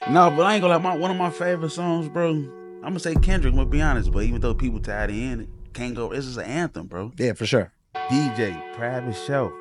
No, but I ain't gonna lie. One of my favorite songs, bro. I'm gonna say Kendrick. I'm gonna be honest, but even though people tired of hearing it, can't go. This is an anthem, bro. Yeah, for sure. DJ, private show,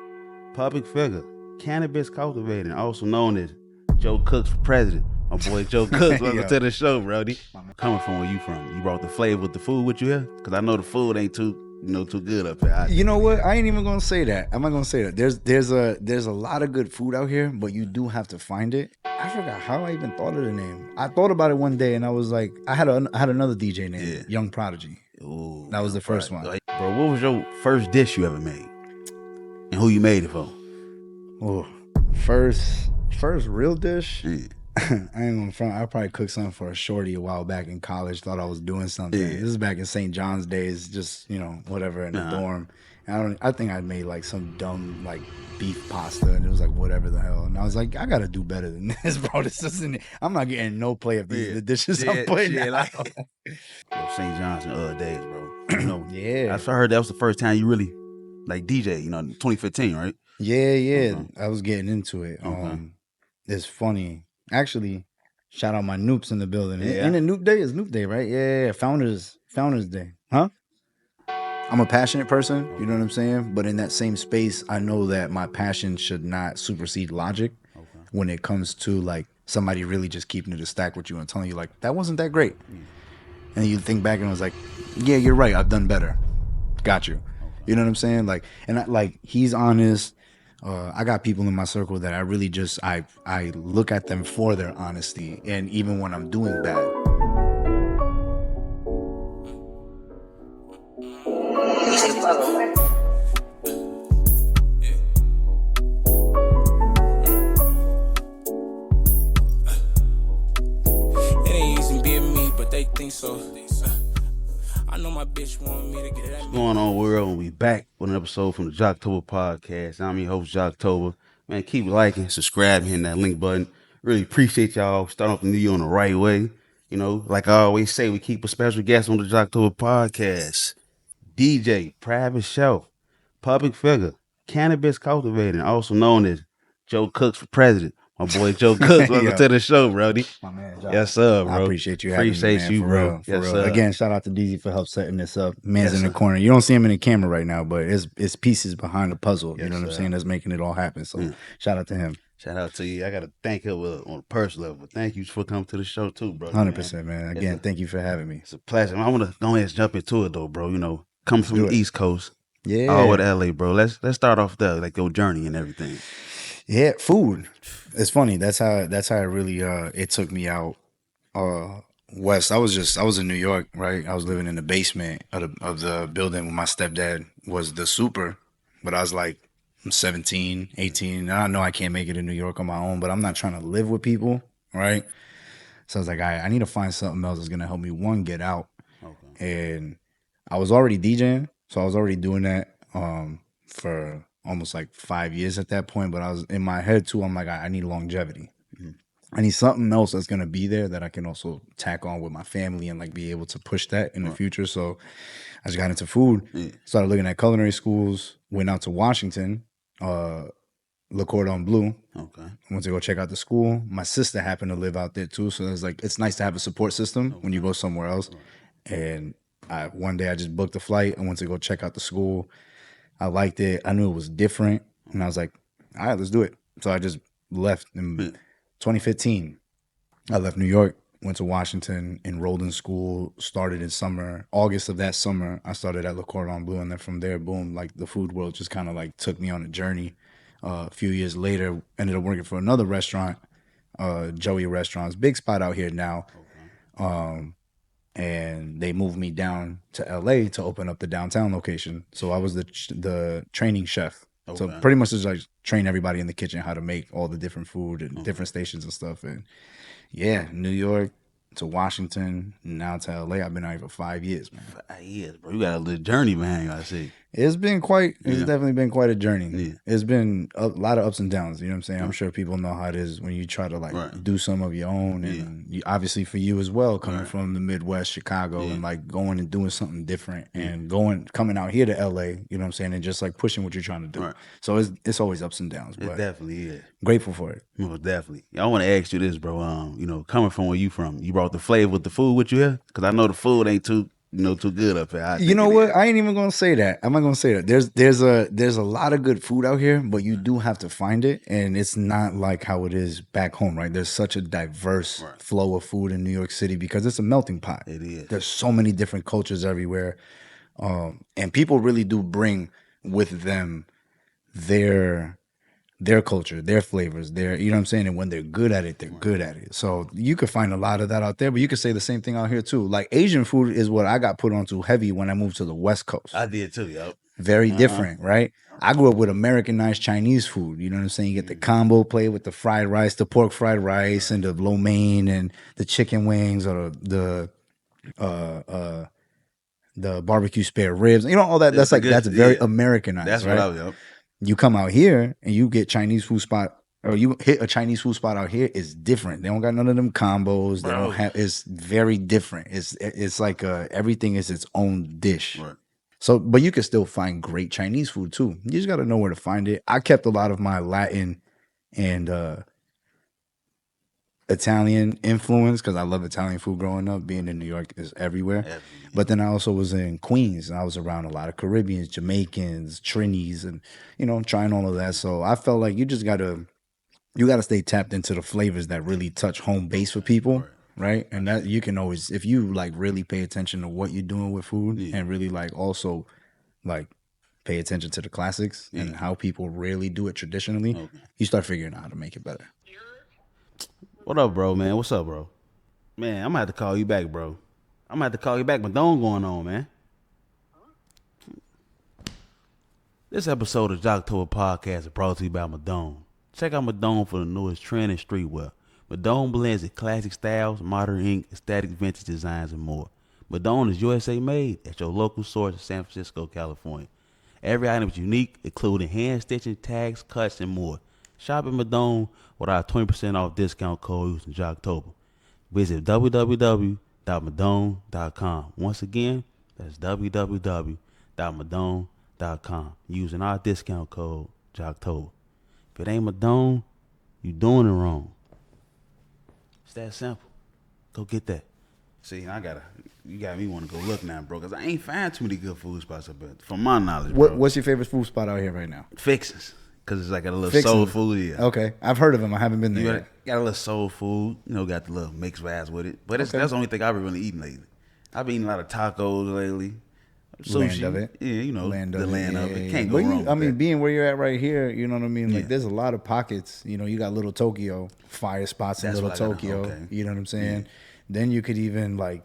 public figure, cannabis cultivating, also known as Joe Cooks for president. My boy Joe Cooks, welcome to the show, Brody. Coming from where you from? You brought the flavor with the food with you here? Because I know the food ain't too good up here. You know what? I ain't even gonna say that. I'm not gonna say that. There's a lot of good food out here, but you do have to find it. I forgot how I even thought of the name. I thought about it one day, and I was like, I had another DJ named Young Prodigy. Ooh, that was the first one. Bro, what was your first dish you ever made, and who you made it for? Oh, first real dish. Yeah. I ain't gonna front. I probably cooked something for a shorty a while back in college. Thought I was doing something. Yeah. This is back in St. John's days, just whatever in the dorm. And I think I made like some dumb like beef pasta, and it was like whatever the hell. And I was like, I gotta do better than this, bro. This isn't. I'm not getting no play if these are the dishes I'm putting out. St. John's in other days, bro. Yeah. I heard that was the first time you really like DJ. 2015, right? Yeah. I was getting into it. It's funny. Actually, shout out my noops in the building. Yeah. And the Noop Day is Noop Day, right? Yeah. Founders Day. Huh? I'm a passionate person, you know what I'm saying? But in that same space, I know that my passion should not supersede logic when it comes to like somebody really just keeping it a stack with you and telling you like, that wasn't that great. And you think back and it was like, yeah, you're right. I've done better. Got you. You know what I'm saying? Like, and he's honest. I got people in my circle that I really just, I look at them for their honesty. And even when I'm doing bad. It ain't easy being me, but they think so. I know my bitch want me to get it. What's going on, world? We back with an episode from the JOCTOBER podcast. I'm your host, JOCTOBER. Man, keep liking, subscribing, hitting that link button. Really appreciate y'all starting off the new year on the right way. Like I always say, we keep a special guest on the JOCTOBER podcast. DJ, private show, public figure, cannabis cultivating, also known as Joe Cooks for president. My boy Joe Cooks, welcome to the show, Brody. My man, Joe. Yes, sir, bro. I appreciate you having me, man, you, bro. For real. Again, shout out to DZ for help setting this up. Man's in the corner. You don't see him in the camera right now, but it's pieces behind the puzzle. You know what I'm saying? That's making it all happen. So shout out to him. Shout out to you. I got to thank him on a personal level. Thank you for coming to the show too, bro. 100%, man. Again, thank you for having me. It's a pleasure. I want to go ahead and jump into it though, bro. Coming from the East Coast, yeah, all over to LA, bro. Let's start off there, like your journey and everything. Yeah, food. It's funny. That's how it really it took me out west. I was in New York, right? I was living in the basement of the building when my stepdad was the super, but I was like, I'm 17, 18. And I know I can't make it in New York on my own, but I'm not trying to live with people, right? So I was like, I need to find something else that's gonna help me get out. Okay. And I was already DJing, so I was already doing that for almost like 5 years at that point. But I was in my head too. I'm like, I need longevity. Mm-hmm. I need something else that's gonna be there that I can also tack on with my family and like be able to push that in the future. So I just got into food. Started looking at culinary schools. Went out to Washington, Le Cordon Bleu. Okay. I went to go check out the school. My sister happened to live out there too, so it's nice to have a support system when you go somewhere else. And one day I just booked a flight. I went to go check out the school. I liked it. I knew it was different. And I was like, all right, let's do it. So I just left in 2015. I left New York, went to Washington, enrolled in school, started in summer. August of that summer, I started at Le Cordon Bleu. And then from there, boom, like the food world just kind of like took me on a journey. A few years later, ended up working for another restaurant, Joey Restaurants, big spot out here now. Okay. And they moved me down to LA to open up the downtown location. So I was the training chef. Okay. So pretty much just like train everybody in the kitchen how to make all the different food and different stations and stuff. And yeah, New York to Washington, now to LA. I've been out here for 5 years, man. 5 years, bro. You got a little journey, man. I see. It's Yeah. definitely been quite a journey. Yeah. It's been a lot of ups and downs. You know what I'm saying? I'm Right. sure people know how it is when you try to like Right. do some of your own, and obviously for you as well, coming from the Midwest, Chicago, and like going and doing something different, and coming out here to LA. You know what I'm saying? And just like pushing what you're trying to do. Right. So it's always ups and downs, It but definitely is. grateful for it. Most definitely. I want to ask you this, bro. Coming from where you from, you brought the flavor with the food with you here? Because I know the food ain't too good up here. I You think know it what? is. I ain't even gonna say that. I'm not gonna say that. There's a lot of good food out here, but you do have to find it, and it's not like how it is back home, right? There's such a diverse flow of food in New York City because it's a melting pot. It is. There's so many different cultures everywhere, and people really do bring with them their culture, their flavors, you know what I'm saying? And when they're good at it, they're good at it. So you could find a lot of that out there, but you could say the same thing out here too. Like Asian food is what I got put onto heavy when I moved to the West Coast. I did too, yo. Very different, right? I grew up with Americanized Chinese food. You know what I'm saying? You get the combo plate with the fried rice, the pork fried rice, and the lo mein, and the chicken wings, or the barbecue spare ribs. You know, all that. That's very Americanized. That's right? what I was, yo. You come out here and you get Chinese food spot, or you hit a Chinese food spot out here, it's different. They don't got none of them combos. They don't have. It's very different. It's like everything is its own dish. Right. So, but you can still find great Chinese food too. You just got to know where to find it. I kept a lot of my Latin and Italian influence because I love Italian food growing up. Being in New York is everywhere. But then I also was in Queens and I was around a lot of Caribbeans, Jamaicans, Trinis, and trying all of that. So I felt like you gotta stay tapped into the flavors that really touch home base for people, right? And that you can always, if you like really pay attention to what you're doing with food and really like also like pay attention to the classics and how people really do it traditionally, you start figuring out how to make it better. What up, bro, man? What's up, bro? Man, I'm gonna have to call you back, bro. I'm gonna have to call you back. Madone going on, man. This episode of JOCTOBER Podcast is brought to you by Madone. Check out Madone for the newest trend in streetwear. Madone blends classic styles, modern ink, aesthetic vintage designs, and more. Madone is USA made at your local source in San Francisco, California. Every item is unique, including hand stitching, tags, cuts, and more. Shop at Madone with our 20% off discount code using JOCTOBER. Visit www.madone.com. Once again, that's www.madone.com using our discount code JOCTOBER. If it ain't Madone, you doing it wrong. It's that simple. Go get that. See, you got me want to go look now, bro, because I ain't find too many good food spots up there, from my knowledge, bro. What's your favorite food spot out here right now? Fixins, because it's like a little soul food. Yeah. Okay, I've heard of them. I haven't been there yet. Got a little soul food, got the little mixed vibes with it. But that's the only thing I've been really eating lately. I've been eating a lot of tacos lately. Sushi. Land of it. Yeah, land of it. Can't go wrong. I mean, being where you're at right here, you know what I mean? Like, there's a lot of pockets. You got Little Tokyo, fire spots in Little Tokyo. Okay. You know what I'm saying? Yeah. Then you could even, like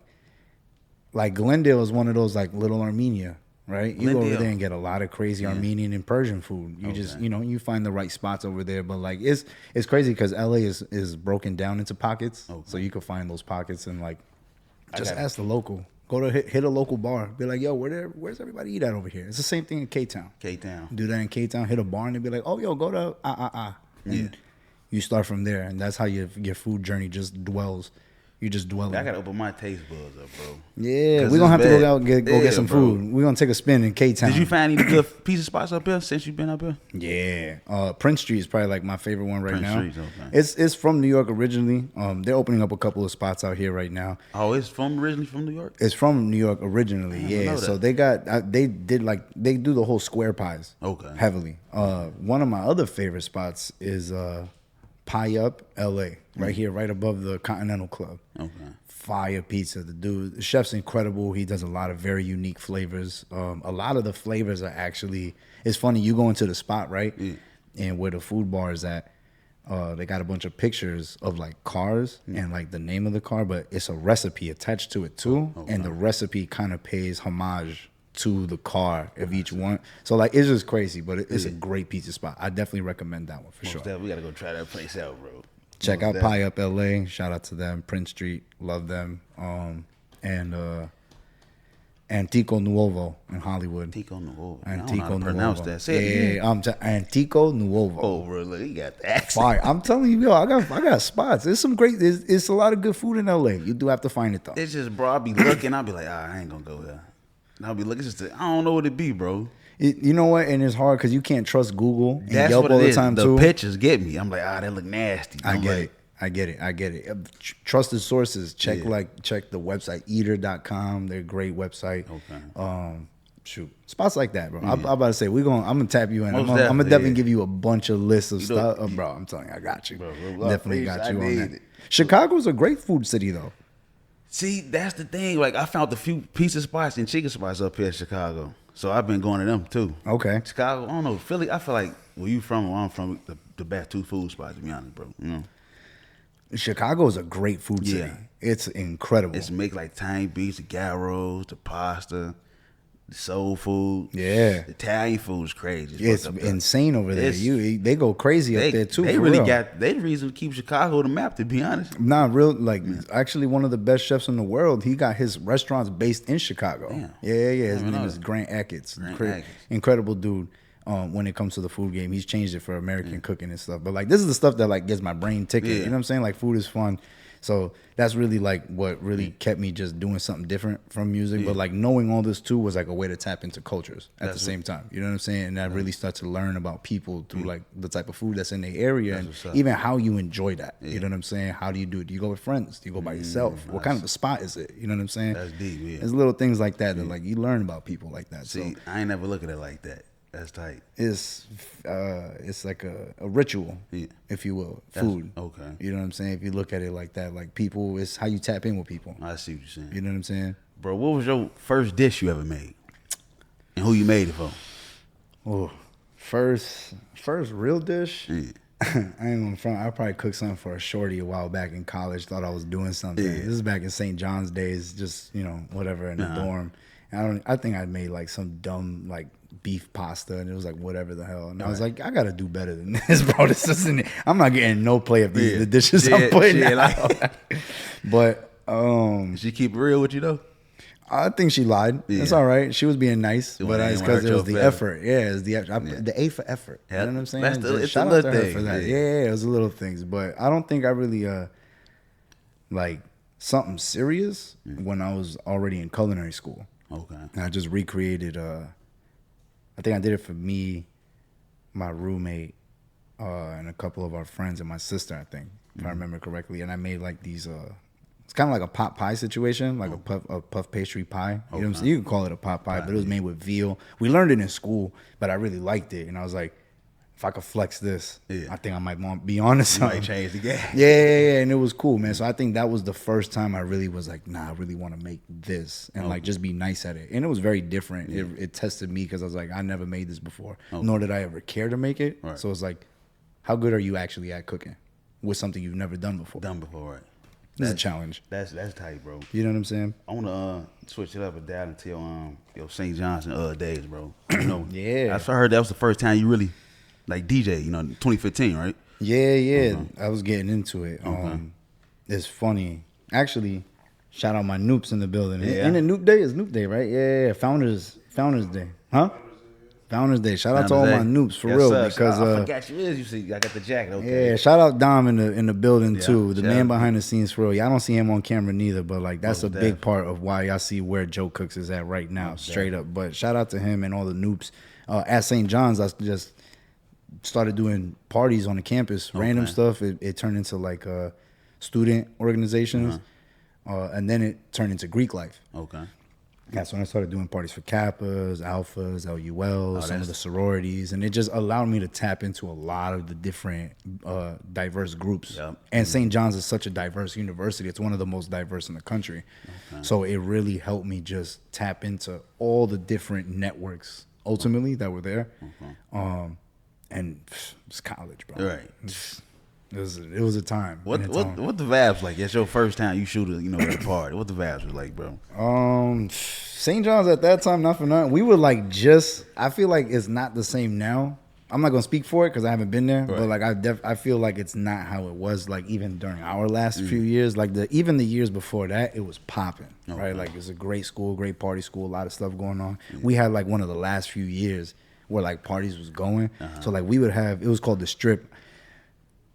Glendale is one of those, like, Little Armenia, right? You go over there and get a lot of crazy Armenian and Persian food. You just, you find the right spots over there. But, like, it's crazy because LA is broken down into pockets. Okay. So you can find those pockets and, like, just ask the local. Go to hit a local bar. Be like, yo, where's everybody eat at over here? It's the same thing in K-Town. K-Town. Do that in K-Town. Hit a bar and they be like, oh, yo, go to And you start from there. And that's how your food journey just dwells. You just dwell. I gotta open my taste buds up, bro. Yeah, we're gonna have to go out and go get some food. We're gonna take a spin in K-Town. Did you find any good pizza spots up here since you've been up here? Yeah, Prince Street is probably like my favorite one right now. Street's okay. It's from New York originally. They're opening up a couple of spots out here right now. Oh, it's originally from New York. It's from New York originally. Yeah, so they do the whole square pies. Okay, heavily. One of my other favorite spots is Pie Up LA, right here, right above the Continental Club. Okay. Fire pizza. The chef's incredible. He does a lot of very unique flavors. A lot of the flavors are actually, it's funny, you go into the spot, right? Yeah. And where the food bar is at, they got a bunch of pictures of like cars and like the name of the car, but it's a recipe attached to it too. Okay. And the recipe kind of pays homage to the car of each one. So like it's just crazy, but it's a great pizza spot. I definitely recommend that one for sure. We gotta go try that place out, bro. Check out Pie Up LA. Shout out to them. Prince Street, love them. And Antico Nuovo in Hollywood. Antico Nuovo. I don't know Antico how to Nuovo. pronounce that. Say it again. Antico Nuovo. Oh, really? You got the accent. Fire. I'm telling you, yo, I got spots. There's some great. It's a lot of good food in LA. You do have to find it though. It's just, bro, I'll be looking. I'll be like, I ain't gonna go there. And I'll be looking. It's just, I don't know what it be, bro. You know what? And it's hard because you can't trust Google and That's Yelp what all it the is. time The too. pictures get me. I'm like, that look nasty. I I'm get like, it. I get it. Trusted sources. Check the website eater.com. They're a great website. Okay. Shoot, spots like that, bro. I'm about to say I'm gonna tap you in. Most I'm gonna definitely yeah. give you a bunch of lists of You stuff, know, bro. I'm telling you, I got you. Bro, Definitely got I you on need that. it. Chicago's a great food city, though. See, that's the thing. Like, I found a few pizza spots and chicken spots up here in Chicago. So I've been going to them too. Okay. Chicago, I don't know. Philly, I feel like where you from, where I'm from, the best two food spots, to be honest, bro. You know? Chicago is a great food city. Yeah. It's incredible. It's make like tang beefs, the gyros, the pasta, the soul food. Yeah. The Italian food is crazy. It's fucked up there. insane over there. It's- They go crazy up there too. They for really real. they the reason to keep Chicago on the map, to be honest. Nah, real like actually one of the best chefs in the world. He got his restaurants based in Chicago. Damn. Yeah. His even name know is that. Grant Achatz. Grant Achatz. Incredible dude. When it comes to the food game, he's changed it for American cooking and stuff. But like this is the stuff that like gets my brain ticking. Yeah. You know what I'm saying? Like food is fun. So that's really like what really kept me just doing something different from music. But like knowing all this too was like a way to tap into cultures at the same time. You know what I'm saying? And I really start to learn about people through like the type of food that's in the area and what's up. even how you enjoy that. You know what I'm saying? How do you do it? Do you go with friends? Do you go by yourself? What kind of a spot is it? You know what I'm saying? That's deep, yeah. There's little things like that that like you learn about people like that. See, So I ain't never look at it like that. That's tight. it's like a ritual, if you will, food. okay. You know what I'm saying? If you look at it like that, like people, it's how you tap in with people. I see what you're saying. You know what I'm saying? Bro, what was your first dish you ever made? And who you made it for? Oh, first real dish. Yeah. I ain't gonna front. I probably cooked something for a shorty a while back in college. Thought I was doing something. Yeah. This is back in St. John's days. Just whatever in the dorm. And I think I made like some dumb like beef pasta, and it was like whatever the hell. And I was like, I gotta do better than this, bro. This isn't. I'm not getting no play of these the dishes I'm putting out. But Did she keep it real with you though? I think she lied. Yeah. It's all right. She was being nice, but ain't it's wanna because hurt it was your the feelings. effort. Yeah, it's the effort. The A for effort. Yeah, You know what I'm saying? that's the- Just it's shout a out little to her thing, for that. yeah. Yeah, it was the little things. But I don't think I really like something serious when I was already in culinary school. Okay. And I just recreated. I think I did it for me, my roommate, and a couple of our friends, and my sister. I think, if I remember correctly. And I made like these. It's kind of like a pot pie situation, like a puff pastry pie. You know what I'm saying? You can call it a pot pie, but it was made with veal. We learned it in school, but I really liked it, and I was like, if I could flex this, I think I might be on to something. Might change the game. Yeah, and it was cool, man. So I think that was the first time I really was like, nah, I really want to make this and like just be nice at it. And it was very different. It tested me because I was like, I never made this before, nor did I ever care to make it. Right. So it's like, how good are you actually at cooking with something you've never done before? Right? This is a challenge. That's tight, bro. You know what I'm saying? I wanna switch it up and down until your St. John's and days, bro. You know, Yeah. I heard that was the first time you really like DJ. 2015, right? Yeah. I was getting into it. It's funny. Actually, shout out my noops in the building. Yeah. Ain't it Noop Day? It's Noop Day, right? Yeah. Founders Day. Huh? Founders Day. Shout out to all my noops for real. Sir. Because I forgot you is. You see, I got the jacket. Okay. yeah, shout out Dom in the building too. The shout man out. behind the scenes for real. Y'all don't see him on camera neither, but like that's Most a big part of why y'all see where Joe Cooks is at right now, straight up. But shout out to him and all the noops. At St. John's, I just started doing parties on the campus, random stuff. It turned into like student organizations, and then it turned into Greek life. Okay. That's when I started doing parties for Kappas, Alphas, LULs, some of the sororities, and it just allowed me to tap into a lot of the different diverse groups. Yep. And St. John's is such a diverse university. It's one of the most diverse in the country. Okay. So it really helped me just tap into all the different networks ultimately that were there. Okay. And it's college, bro. Right. It was a time. What the vibes like? It's your first time you shoot at a party. What the vibes was like, bro? St. John's at that time, not for nothing. We were like I feel like it's not the same now, I'm not gonna speak for it because I haven't been there, Right. but like I feel like it's not how it was like even during our last few years. Like even the years before that, it was popping, right? Like it's a great school, great party school, a lot of stuff going on. We had like one of the last few years where like parties was going, so like we would have, it was called the Strip.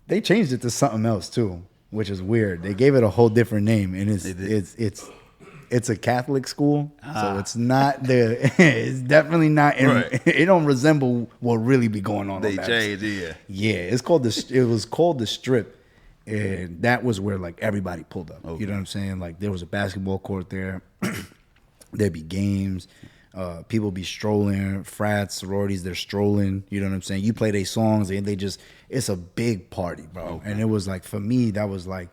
They changed it to something else too, which is weird. They gave it a whole different name, and it's a Catholic school, so it's not the. It's definitely not. It don't resemble what really be going on. They changed, yeah. Yeah, it's called the. It was called the Strip, and that was where like everybody pulled up. Okay. You know what I'm saying? Like there was a basketball court there. There'd be games. People be strolling, frats, sororities, they're strolling. You know what I'm saying? You play their songs and they just, it's a big party, bro. Okay. And it was like, for me, that was like,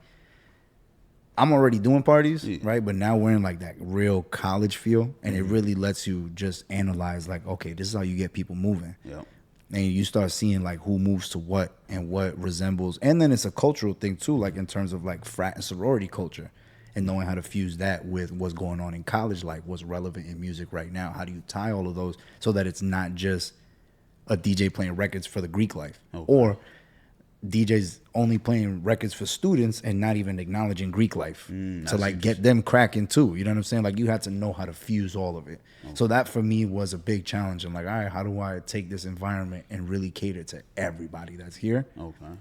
I'm already doing parties, right? But now we're in like that real college feel. And it really lets you just analyze like, okay, this is how you get people moving. Yep. And you start seeing like who moves to what and what resembles. And then it's a cultural thing too, like in terms of like frat and sorority culture. And knowing how to fuse that with what's going on in college life, what's relevant in music right now. How do you tie all of those so that it's not just a DJ playing records for the Greek life, or DJs only playing records for students and not even acknowledging Greek life to like get them cracking too. You know what I'm saying? Like you had to know how to fuse all of it. So that for me was a big challenge. I'm like, all right, how do I take this environment and really cater to everybody that's here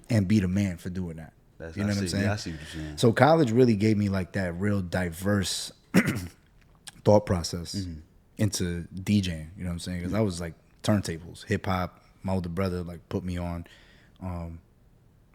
and be the man for doing that? You know what I'm saying? Yeah, I see what you're saying. So college really gave me like that real diverse thought process into DJing. You know what I'm saying? Because I was like turntables, hip hop. My older brother like put me on a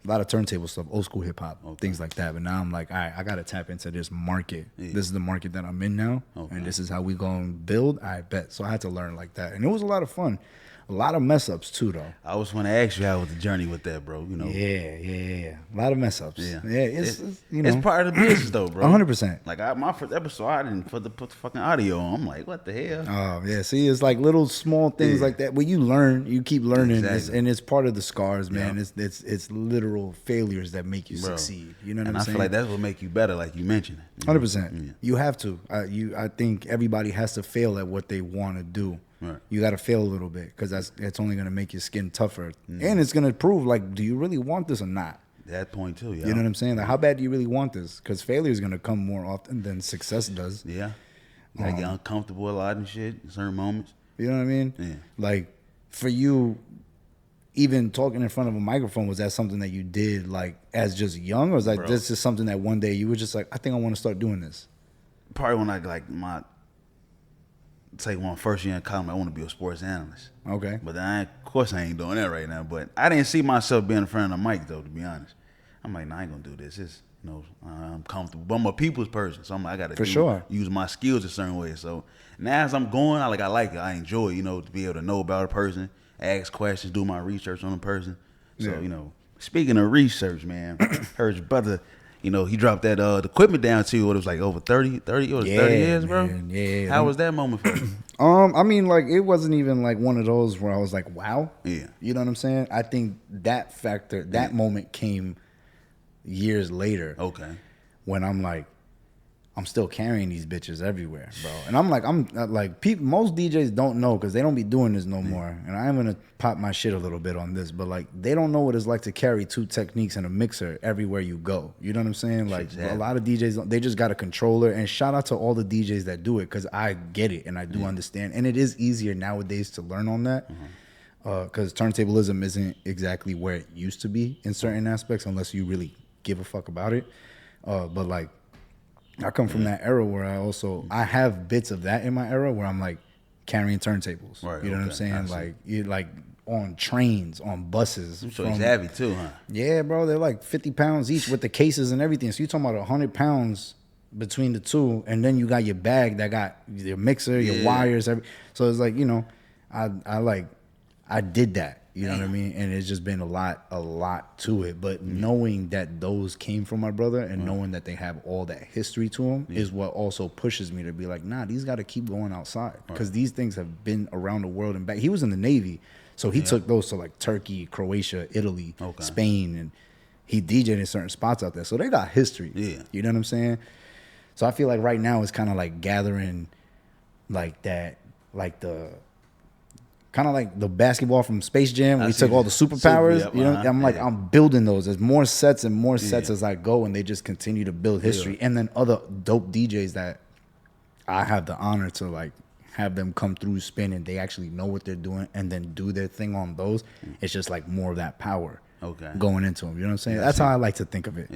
lot of turntable stuff, old school hip hop, things like that. But now I'm like, all right, I got to tap into this market. This is the market that I'm in now, and this is how we gonna build. I bet. So I had to learn like that, and it was a lot of fun. A lot of mess ups too, though. I was want to ask you how was the journey with that, bro. You know. Yeah. A lot of mess ups. Yeah. It's you know, it's part of the business, though, bro. 100%. Like my first episode, I didn't put the fucking audio on. I'm like, what the hell? Oh yeah. See, it's like little small things like that. Where you learn, you keep learning, Exactly. and it's part of the scars, man. It's literal failures that make you succeed. You know what I'm saying? I feel like that's what make you better, like you mentioned. 100%. You have to. I think everybody has to fail at what they want to do. Right. You got to fail a little bit because that's only going to make your skin tougher, and it's going to prove like, do you really want this or not? That point too, yeah. You know what I'm saying? Like, how bad do you really want this? Because failure is going to come more often than success does. Yeah. You gotta get uncomfortable a lot and shit in certain moments. You know what I mean? Yeah. Like, for you, even talking in front of a microphone, was that something that you did like as just young, or was that this just something that one day you were just like, I think I want to start doing this? Probably when I like my first year in college, I want to be a sports analyst. Okay. But of course I ain't doing that right now. But I didn't see myself being in front of the mic though, to be honest. I'm like, nah, I ain't gonna do this. It's, you know, I'm comfortable. But I'm a people's person, so I'm like, I gotta use my skills a certain way. So now as I'm going, I like it. I enjoy it, you know, to be able to know about a person, ask questions, do my research on a person. So, you know, speaking of research, man, heard your brother, you know, he dropped that the equipment down to you. It was like over 30 years, bro. Man, yeah. How was that moment for you? I mean, like, it wasn't even like one of those where I was like, wow. Yeah. You know what I'm saying? I think that factor, that moment came years later. Okay. When I'm like, I'm still carrying these bitches everywhere, bro. And I'm like, people, most DJs don't know because they don't be doing this no more. And I'm gonna pop my shit a little bit on this, but like, they don't know what it's like to carry two techniques and a mixer everywhere you go. You know what I'm saying? Like, a lot of DJs, they just got a controller. And shout out to all the DJs that do it, because I get it and I do understand. And it is easier nowadays to learn on that, because turntablism isn't exactly where it used to be in certain aspects, unless you really give a fuck about it. But like, I come from that era where I have bits of that in my era where I'm like carrying turntables. Right, you know what I'm saying? Like, you like on trains, on buses. So it's heavy too, huh? Yeah, bro. They're like 50 pounds each with the cases and everything. So you're talking about 100 pounds between the two, and then you got your bag that got your mixer, your wires. So it's like, you know, I did that. You know what I mean? And it's just been a lot to it. But knowing that those came from my brother and knowing that they have all that history to them is what also pushes me to be like, nah, these got to keep going outside. Because these things have been around the world and back. He was in the Navy, so he took those to like Turkey, Croatia, Italy, Spain, and he DJed in certain spots out there. So they got history. Yeah. You know what I'm saying? So I feel like right now it's kind of like gathering like that, like the kind of like the basketball from Space Jam. I We see took all that. the superpowers. Yep, You know, uh-huh, I'm like, yeah. I'm building those. There's more sets and more sets as I go, and they just continue to build history. And then other dope DJs that I have the honor to like have them come through spin, and they actually know what they're doing, and then do their thing on those. It's just like more of that power going into them. You know what I'm saying? That's how I like to think of it.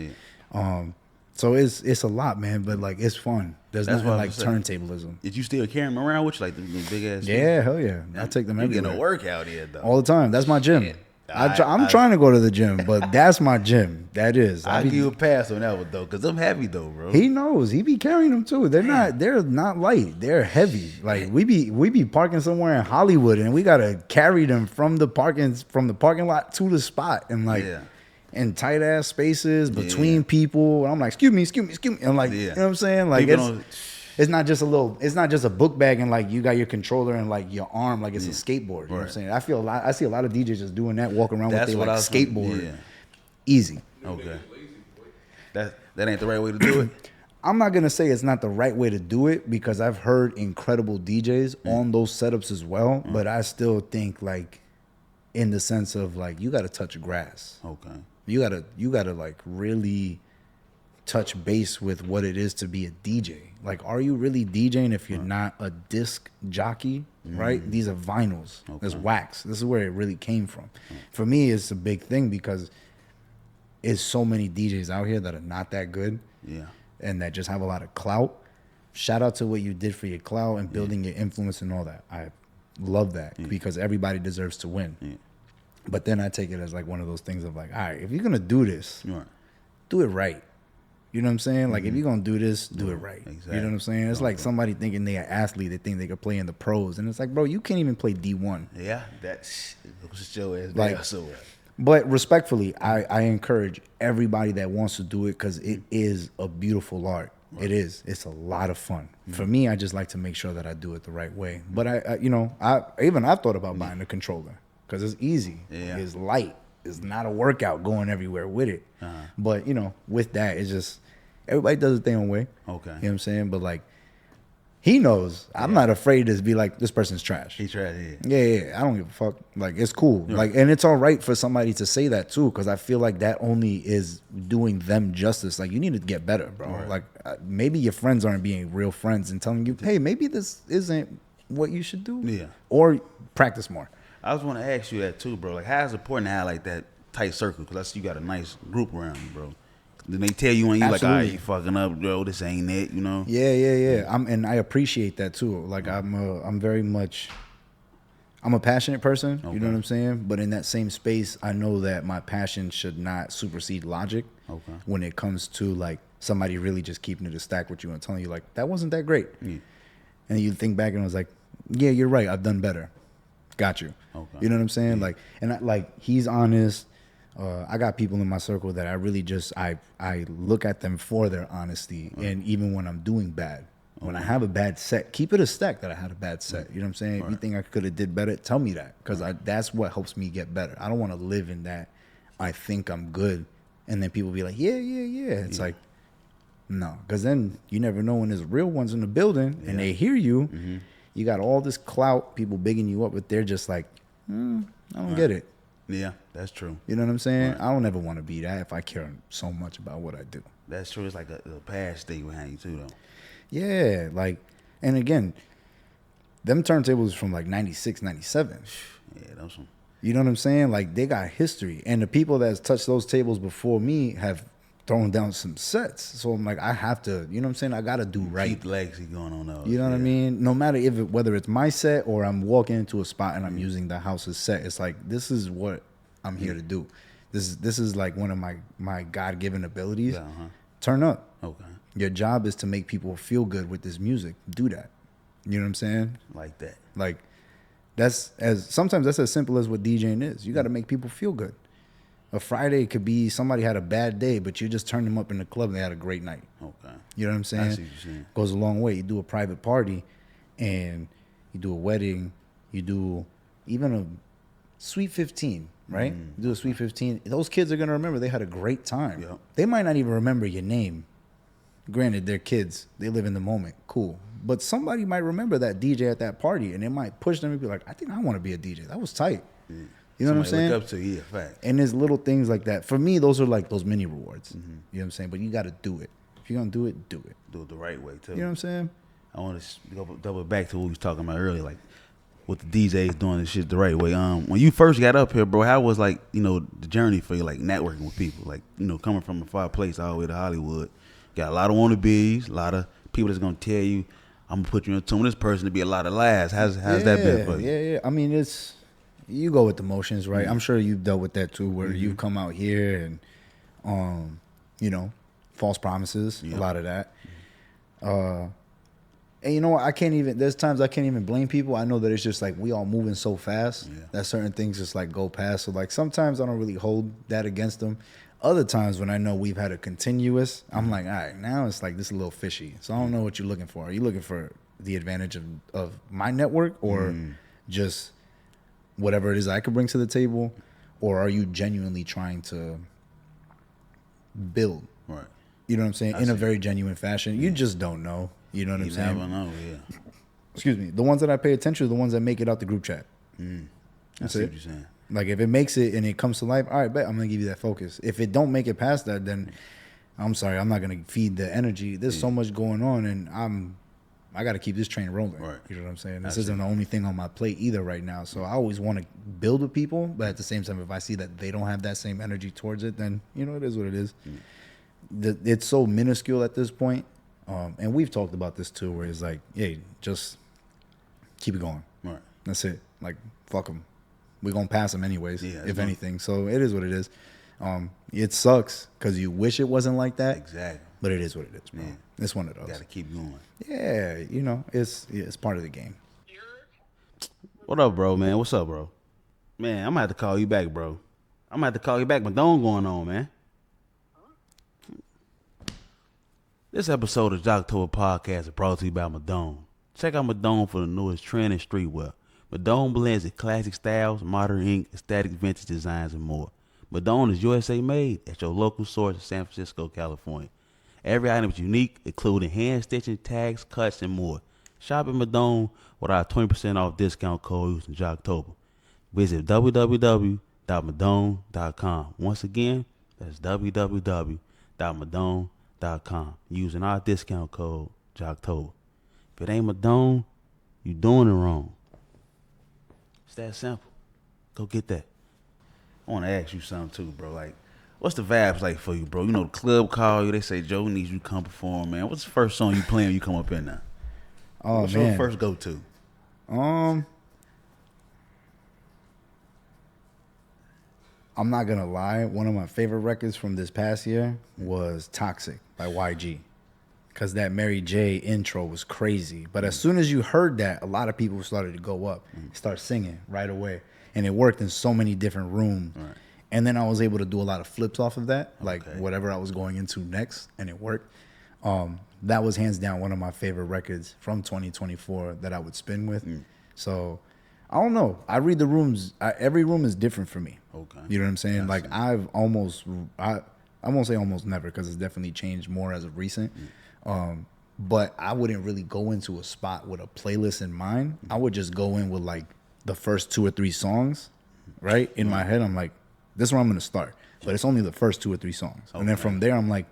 So it's a lot, man, but like it's fun. There's That's nothing what I like was saying. turntablism. Did you still carry them around with you, like the big ass? Yeah, hell yeah. I take them You everywhere. getting a workout here though. All the time. That's my gym. I'm trying to go to the gym, but that's my gym. That is. I give you a pass on that one though, cause I'm heavy though, bro. He knows. He be carrying them too. They're not light. They're heavy. Like we be parking somewhere in Hollywood, and we gotta carry them from the parking lot to the spot, and like in tight ass spaces between people. And I'm like, excuse me. I'm like, you know what I'm saying? Like it's not just a book bag and like you got your controller and like your arm like it's a skateboard. You know what I'm saying? I see a lot of DJs just doing that, walking around with their like skateboard. Yeah. Easy. Okay. That ain't the right way to do it. I'm not gonna say it's not the right way to do it because I've heard incredible DJs on those setups as well, but I still think like in the sense of like you gotta touch grass. Okay. You gotta like really touch base with what it is to be a DJ. Like, are you really DJing if you're not a disc jockey, right? These are vinyls. There's wax. This is where it really came from. For me, it's a big thing because there's so many DJs out here that are not that good and that just have a lot of clout. Shout out to what you did for your clout and building your influence and all that. I love that because everybody deserves to win. But then I take it as like one of those things of like, all right, if you're going to do this, do it right. You know what I'm saying? Like, if you're going to do this, do it right. Exactly. You know what I'm saying? It's like somebody thinking they're an athlete. They think they could play in the pros. And it's like, bro, you can't even play D1. Yeah, that's your ass. Like, but respectfully, I encourage everybody that wants to do it because it is a beautiful art. Right. It is. It's a lot of fun. For me, I just like to make sure that I do it the right way. But I've thought about buying a controller because it's easy. Yeah. It's light. It's not a workout going everywhere with it. But, with that, it's just everybody does it their own way. Okay. You know what I'm saying? But, like, he knows. I'm not afraid to be like, this person's trash. He's trash, Yeah. I don't give a fuck. Like, it's cool. Yeah. Like, and it's all right for somebody to say that, too, because I feel like that only is doing them justice. Like, you need to get better, bro. Right. Like, maybe your friends aren't being real friends and telling you, hey, maybe this isn't what you should do. Yeah. Or practice more. I was want to ask you that too, bro. Like, how is it important to have like that tight circle? Because I see you got a nice group around you, bro. Then they tell you when you like, all right, you fucking up, bro. This ain't it, you know? Yeah. And I appreciate that too. Like, I'm a passionate person. Okay. You know what I'm saying? But in that same space, I know that my passion should not supersede logic. Okay. When it comes to like somebody really just keeping it a stack with you and telling you like that wasn't that great, and you think back and I was like, yeah, you're right. I've done better. Got you. Okay. You know what I'm saying? Like, and he's honest. I got people in my circle that I really just I look at them for their honesty, and even when I'm doing bad, when I have a bad set, keep it a stack that I had a bad set. You know what I'm saying? If you think I could have did better, tell me that because that's what helps me get better. I don't want to live in that. I think I'm good, and then people be like, yeah. It's like, no, because then you never know when there's real ones in the building and they hear you. Mm-hmm. You got all this clout, people bigging you up, but they're just like, I don't get it. Yeah, that's true. You know what I'm saying? Right. I don't ever want to be that if I care so much about what I do. That's true. It's like a past thing behind you too, though. Yeah, like, and again, them turntables from like 96, 97. Yeah, those some. You know what I'm saying? Like, they got history. And the people that's touched those tables before me have thrown down some sets. So I'm like, I have to, you know what I'm saying? I got to do right. Keep the legacy going on those. You know what I mean? No matter whether it's my set or I'm walking into a spot and I'm using the house's set, it's like, this is what I'm here to do. This is like one of my God-given abilities. Yeah, Turn up. Okay. Your job is to make people feel good with this music. Do that. You know what I'm saying? Like that. Like, sometimes that's as simple as what DJing is. You got to make people feel good. A Friday could be somebody had a bad day, but you just turned them up in the club and they had a great night. Okay. You know what I'm saying? I see what you're saying. Goes a long way. You do a private party and you do a wedding, you do even a Sweet 15, right? You do a Sweet 15. Those kids are going to remember they had a great time. Yep. They might not even remember your name. Granted, they're kids. They live in the moment. Cool. but somebody might remember that DJ at that party, and it might push them to be like, I think I want to be a DJ. That was tight. You know what I'm saying? Look up to, yeah, fact. And there's little things like that. For me, those are like those mini rewards. You know what I'm saying? But you got to do it. If you're gonna do it, do it. Do it the right way too. You know what I'm saying? I want to go double back to what we was talking about earlier, like with the DJs doing this shit the right way. When you first got up here, bro, how was like, you know, the journey for you, like networking with people, like, you know, coming from a far place all the way to Hollywood? Got a lot of wannabes, a lot of people that's gonna tell you, I'm gonna put you in tune with this person to be a lot of lies. How's that been for you? Yeah. I mean, you go with the motions, right? I'm sure you've dealt with that too, where you've come out here and, you know, false promises, a lot of that. And you know what? There's times I can't even blame people. I know that it's just like we all moving so fast that certain things just like go past. So like sometimes I don't really hold that against them. Other times when I know we've had a continuous, I'm like, all right, now it's like this is a little fishy. So I don't know what you're looking for. Are you looking for the advantage of my network or just whatever it is I could bring to the table? Or are you genuinely trying to build? Right. You know what I'm saying? In a very genuine fashion. You just don't know. You know what I'm saying? You never know, yeah. Excuse me. The ones that I pay attention to are the ones that make it out the group chat. I see what you're saying. Like if it makes it and it comes to life, all right, bet I'm gonna give you that focus. If it don't make it past that, then I'm sorry, I'm not gonna feed the energy. There's so much going on, and I got to keep this train rolling. Right. You know what I'm saying? This isn't the only thing on my plate either right now. So I always want to build with people, but at the same time, if I see that they don't have that same energy towards it, then you know it is what it is. It's so minuscule at this point, and we've talked about this too, where it's like, hey, just keep it going. Right. That's it. Like fuck them. We're gonna pass them anyways, if anything. So it is what it is. It sucks because you wish it wasn't like that. Exactly. But it is what it is, bro. Yeah. It's one of those. Got to keep going. Yeah, you know, it's part of the game. What up, bro, man? What's up, bro? Man, I'm going to have to call you back, bro. I'm going to have to call you back. Madone going on, man. This episode of JOCTOBER Podcast is brought to you by Madone. Check out Madone for the newest trend in streetwear. Madone blends in classic styles, modern ink, aesthetic vintage designs, and more. Madone is USA made at your local source in San Francisco, California. Every item is unique, including hand stitching, tags, cuts, and more. Shop at Madone with our 20% off discount code using JOCTOBER. Visit www.madone.com. Once again, that's www.madone.com using our discount code JOCTOBER. If it ain't Madone, you doing it wrong. It's that simple. Go get that. I want to ask you something too, bro. Like, what's the vibes like for you, bro? You know, the club call you. They say, Joe needs you to come perform, man. What's the first song you playing when you come up in there? Oh, what's man. your first go-to? I'm not going to lie. One of my favorite records from this past year was Toxic by YG. Because that Mary J intro was crazy. But as soon as you heard that, a lot of people started to go up, start singing right away. And it worked in so many different rooms. Right. And then I was able to do a lot of flips off of that, like whatever I was going into next, and it worked. That was hands down one of my favorite records from 2024 that I would spin with. So I don't know. I read the rooms. Every room is different for me. Okay. You know what I'm saying? Like I won't say almost never because it's definitely changed more as of recent. But I wouldn't really go into a spot with a playlist in mind. I would just go in with like the first 2 or 3 songs, right? In my head, I'm like, this is where I'm going to start. But it's only the first 2 or 3 songs. And then from there, I'm like,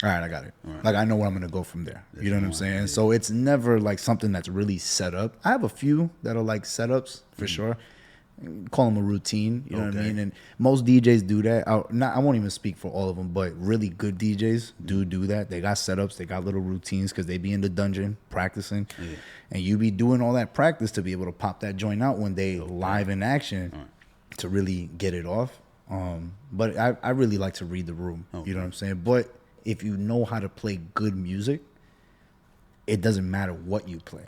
all right, I got it. Right. Like, I know where I'm going to go from there. You know what I'm saying? Yeah. So it's never like something that's really set up. I have a few that are like setups for sure. Call them a routine. You know what I mean? And most DJs do that. I won't even speak for all of them, but really good DJs do that. They got setups. They got little routines because they be in the dungeon practicing. Yeah. And you be doing all that practice to be able to pop that joint out when they live in action to really get it off. But I really like to read the room. You know what I'm saying? But if you know how to play good music, it doesn't matter what you play.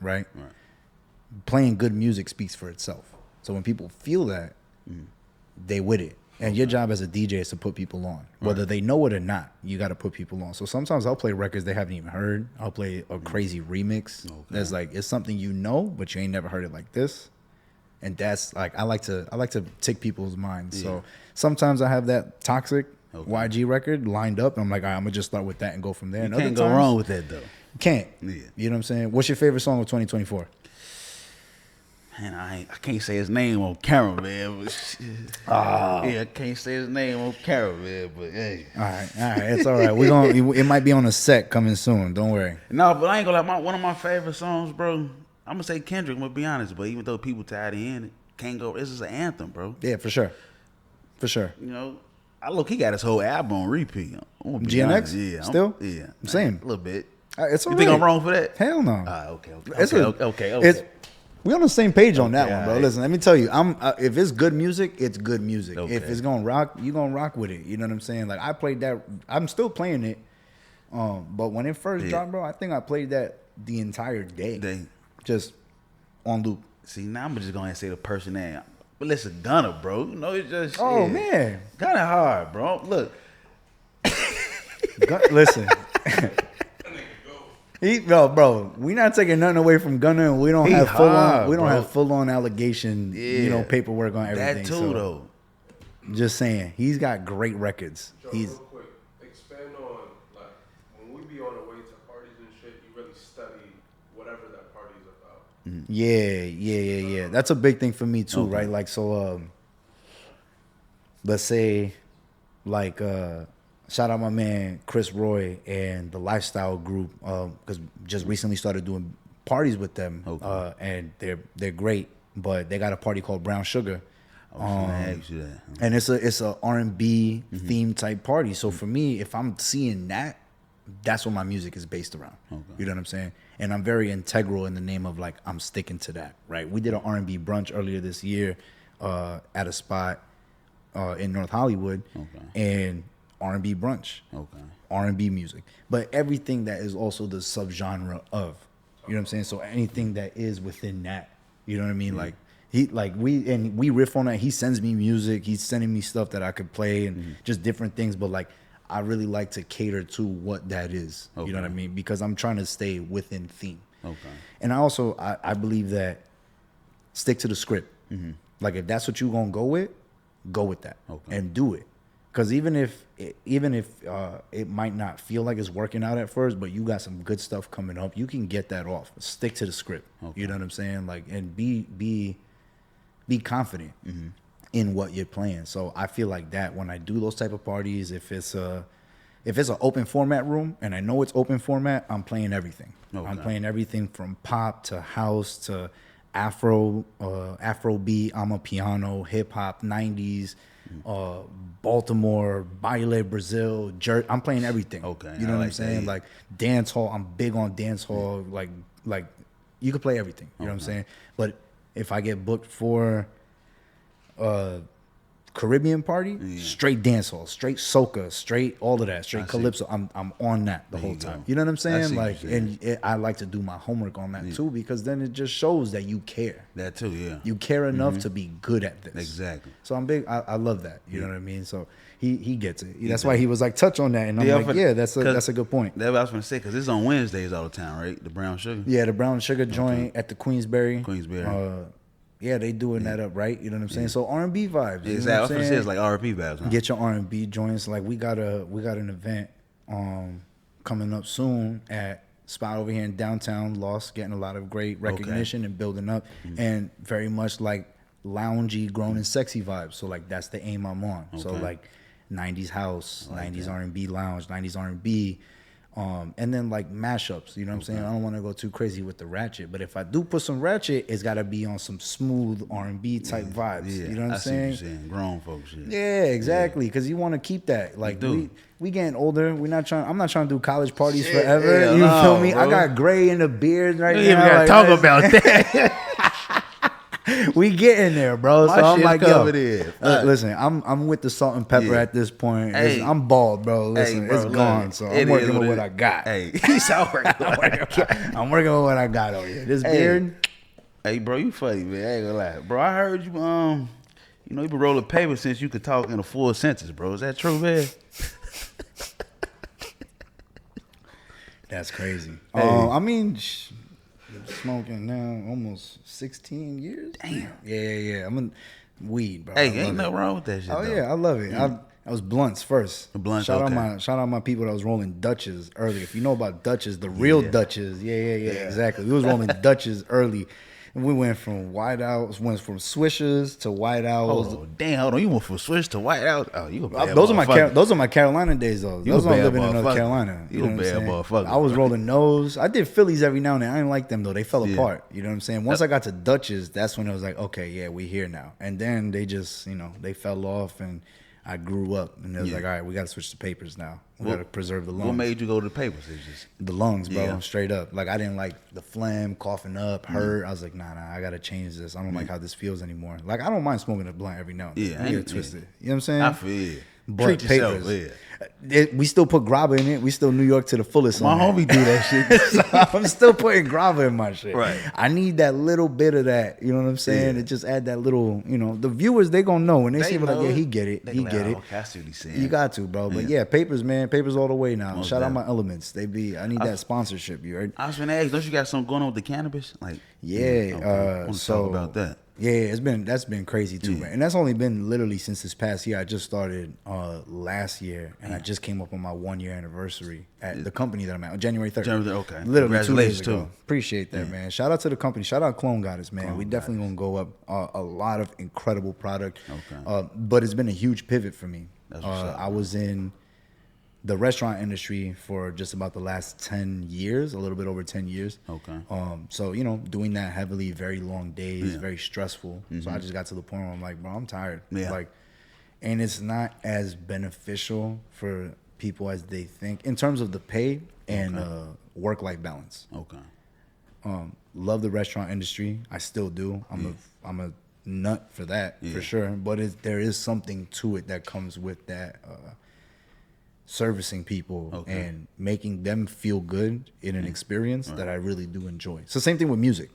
Right? Playing good music speaks for itself. So when people feel that, they with it. And your job as a DJ is to put people on. Whether they know it or not, you got to put people on. So sometimes I'll play records they haven't even heard. I'll play a crazy remix that's like, it's something you know, but you ain't never heard it like this. And that's like, I like to tick people's minds. So sometimes I have that Toxic YG record lined up, and I'm like, all right, I'm gonna just start with that and go from there. You and can't go wrong with that though. You can't. Yeah. You know what I'm saying? What's your favorite song of 2024? Man, I can't say his name on camera, man. But yeah, I can't say his name on camera, man. But hey, all right, it's all right. We're gonna. It might be on a set coming soon. Don't worry. No, but I ain't gonna lie. One of my favorite songs, bro. I'm gonna say Kendrick. I'm gonna be honest, but even though people tired of hearing it, can't go. This is an anthem, bro. Yeah, for sure. For sure. You know, he got his whole album on repeat. I'm gonna be GNX? honest. Yeah, Still? Yeah, Same. A little bit. It's all You think right. I'm wrong for that? Hell no. Okay. We're on the same page on that Okay, one, bro. all right. Listen, let me tell you, if it's good music, it's good music. Okay. If it's gonna rock, you gonna rock with it. You know what I'm saying? Like I played that. I'm still playing it. But when it first dropped, bro, I think I played that the entire day. Just on loop. See, now I'm just gonna say the person name. But listen, Gunna, bro. You know, it's just Man, Gunna hard, bro. Look, listen. Bro, we not taking nothing away from Gunna, and we don't have full on. We don't have full on allegation, paperwork on everything. That too, though. Just saying, he's got great records. Joe, real quick, expand on like when we be on the way to parties and shit. You really study whatever that party's about. Yeah. That's a big thing for me too, right? Like, so, let's say, like, shout out my man Chris Roy and the Lifestyle Group, because just recently started doing parties with them, and they're great. But they got a party called Brown Sugar, and it's a R&B theme type party. So for me, if I'm seeing that, that's what my music is based around. You know what I'm saying? And I'm very integral in the name of like I'm sticking to that. Right? We did an R&B brunch earlier this year at a spot in North Hollywood, and R&B brunch, R&B music, but everything that is also the subgenre of, you know what I'm saying? So anything that is within that, you know what I mean? Like we riff on that. He sends me music. He's sending me stuff that I could play and just different things. But like, I really like to cater to what that is. You know what I mean? Because I'm trying to stay within theme. And I believe that stick to the script. Like if that's what you're gonna go with that and do it. Because even if it might not feel like it's working out at first, but you got some good stuff coming up, you can get that off. Stick to the script. You know what I'm saying? Like, and be confident in what you're playing. So I feel like that when I do those type of parties, if it's an open format room and I know it's open format, I'm playing everything. I'm playing everything from pop to house to Afrobeat, Amapiano, hip hop, 90s. Baltimore, Baile, Brazil, I'm playing everything. You know what I'm saying? Like dance hall, I'm big on dance hall. Like you could play everything. You know what I'm saying? But if I get booked for Caribbean party, straight dance hall, straight soca, straight all of that, straight calypso. I'm on that the whole time. You know what I'm saying? Like, and I like to do my homework on that too, because then it just shows that you care. That too, yeah. You care enough to be good at this. Exactly. So I'm big. I love that. You know what I mean? So he gets it. That's why he was like, touch on that, and I'm like, yeah, that's a good point. That's what I was gonna say, because it's on Wednesdays all the time, right? The Brown Sugar. Yeah, the Brown Sugar joint at the Queensberry. Yeah, they doing that up, right? You know what I'm saying? So R&B vibes. Exactly. I was gonna say it's like R&B vibes. Huh? Get your R&B joints. Like we got an event coming up soon at spot over here in downtown Lost, getting a lot of great recognition and building up, and very much like loungy, grown and sexy vibes. So like that's the aim I'm on. So like 90s house, 90s R&B lounge, 90s R&B. And then like mashups, you know what I'm saying? I don't want to go too crazy with the ratchet, but if I do put some ratchet, it's got to be on some smooth R&B type vibes. You know what I'm saying? See what you're saying. Grown folks shit. Yeah, exactly. Because you want to keep that. Like we getting older. I'm not trying to do college parties forever. You feel me? Bro. I got gray in the beard right now. You even gotta talk about that. We getting there, bro. So I'm like, yo, listen, I'm with the salt and pepper at this point. Hey. I'm bald, bro. Listen, it's gone. So I'm working with what I got. Hey, I'm working with what I got over here. This beard. Hey, bro, you funny, man. I ain't gonna lie, bro. I heard you, you've been rolling paper since you could talk in a full sentence, bro. Is that true, man? That's crazy. I mean, smoking now almost 16 years. Damn. Yeah. I'm in weed, bro. Hey, ain't nothing wrong with that shit. Oh though. yeah, I love it. That was blunts first. The blunts, Shout okay. out my people that was rolling Dutches early. If you know about Dutches, the real Dutches. Yeah, exactly. We was rolling Dutches early. And we went from whiteouts, went from swishers to whiteouts. Oh damn! Hold on, you went from Swiss to whiteout. Oh, you a bad Those are motherfucker. my Carolina days though. You Those a are bad living in North motherfucker. Carolina. You know a what I'm bad saying? motherfucker, I was bro. rolling nose. I did Phillies every now and then. I didn't like them though. They fell Yeah. apart. You know what I'm saying? Once I got to Dutches, that's when it was like, okay, yeah, we here now. And then they just, they fell off, and I grew up, and it was like, all right, we got to switch to papers now. We got to preserve the lungs. What made you go to the papers? It's just The lungs, bro, Yeah. straight up. Like, I didn't like the phlegm, coughing up, hurt. I was like, nah, I got to change this. I don't like how this feels anymore. Like, I don't mind smoking a blunt every now and then. Yeah, Don't I get ain't- it twisted. yeah. You know what I'm saying? I feel it. But Treat yourself. papers. Yeah. We still put grabba in it. We still New York to the fullest. My on that. homie do that shit. So I'm still putting grabba in my shit. Right. I need that little bit of that. You know what I'm saying? Yeah. It just add that little. The viewers, they gonna know when they see me like, know yeah, it. he get it. They He like, get oh, it. okay, I see what he's saying. You got to, bro. But yeah, papers, man. Papers all the way now. Most Shout out definitely. my elements. I need that sponsorship. You heard? I was gonna ask, don't you got something going on with the cannabis? Like, Yeah. okay. I want to So talk about that. Yeah, that's been crazy too, man. And that's only been literally since this past year. I just started last year, and I just came up on my 1 year anniversary at the company that I'm at on January 3rd. January 3rd, okay. Literally 2 days Congratulations, ago. too. Appreciate that, man. Shout out to the company. Shout out Clone Goddess, man. We definitely gonna go up. A lot of incredible product. Okay. But it's been a huge pivot for me. That's what's up, I was in the restaurant industry for just about the last 10 years, a little bit over 10 years. Okay. So, doing that heavily, very long days, Yeah. very stressful. So I just got to the point where I'm like, bro, I'm tired. Yeah. Like, and it's not as beneficial for people as they think in terms of the pay and work-life balance. Okay. Love the restaurant industry. I still do. I'm a nut for that, for sure. But there is something to it that comes with that servicing people and making them feel good in an experience that I really do enjoy. So same thing with music.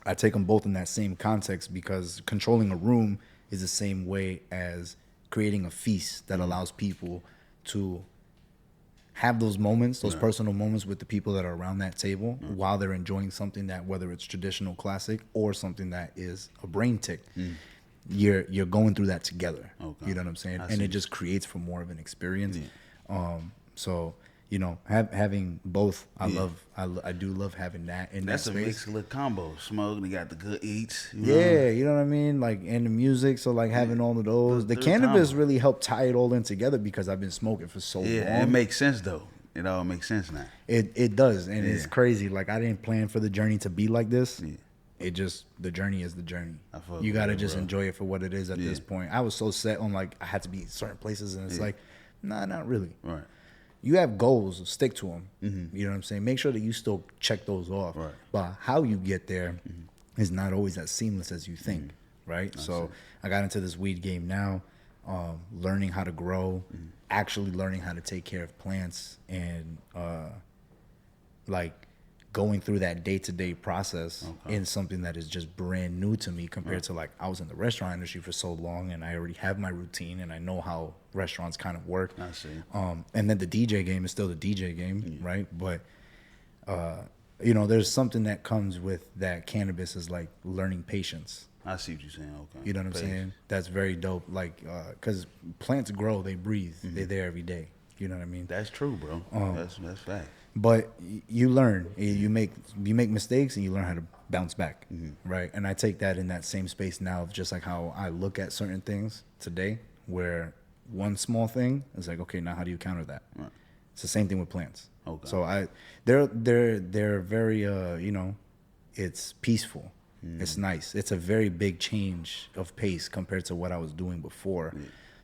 I take them both in that same context because controlling a room is the same way as creating a feast that allows people to have those moments, those personal moments with the people that are around that table while they're enjoying something that, whether it's traditional classic or something that is a brain tick, you're going through that together. Okay. You know what I'm saying? I And see. it just creates for more of an experience. So having both, I do love having that in That's that a space. mixed little combo. Smoke, they got the good eats. Yeah, you know what I mean? Like, and the music, so like having all of those. The They're cannabis common. really helped tie it all in together because I've been smoking for so Yeah, long. it makes sense though. It all makes sense now. It does, and it's Yeah. crazy. Like, I didn't plan for the journey to be like this. Yeah. The journey is the journey. I fuck You with got to that, just bro. enjoy it for what it is at this point. I was so set on like I had to be certain places, and it's like, nah, not really. Right. You have goals, stick to them. You know what I'm saying? Make sure that you still check those off. Right. But how you get there is not always as seamless as you think, right? So I got into this weed game now, learning how to grow, actually learning how to take care of plants, and like going through that day-to-day process in something that is just brand new to me compared to like I was in the restaurant industry for so long and I already have my routine and I know how restaurants kind of work. I see. And then the DJ game is still the DJ game, right? But there's something that comes with that cannabis is like learning patience. I see what you're saying. Okay. You know what I'm Patience. saying? That's very dope. Like, because plants grow, they breathe, they're there every day. You know what I mean? That's true, bro. That's fact. But you learn, you make mistakes, and you learn how to bounce back, right? And I take that in that same space now of just like how I look at certain things today, where one small thing is like, okay, now how do you counter that? Right. It's the same thing with plants. Okay. So they're very it's peaceful. It's nice. It's a very big change of pace compared to what I was doing before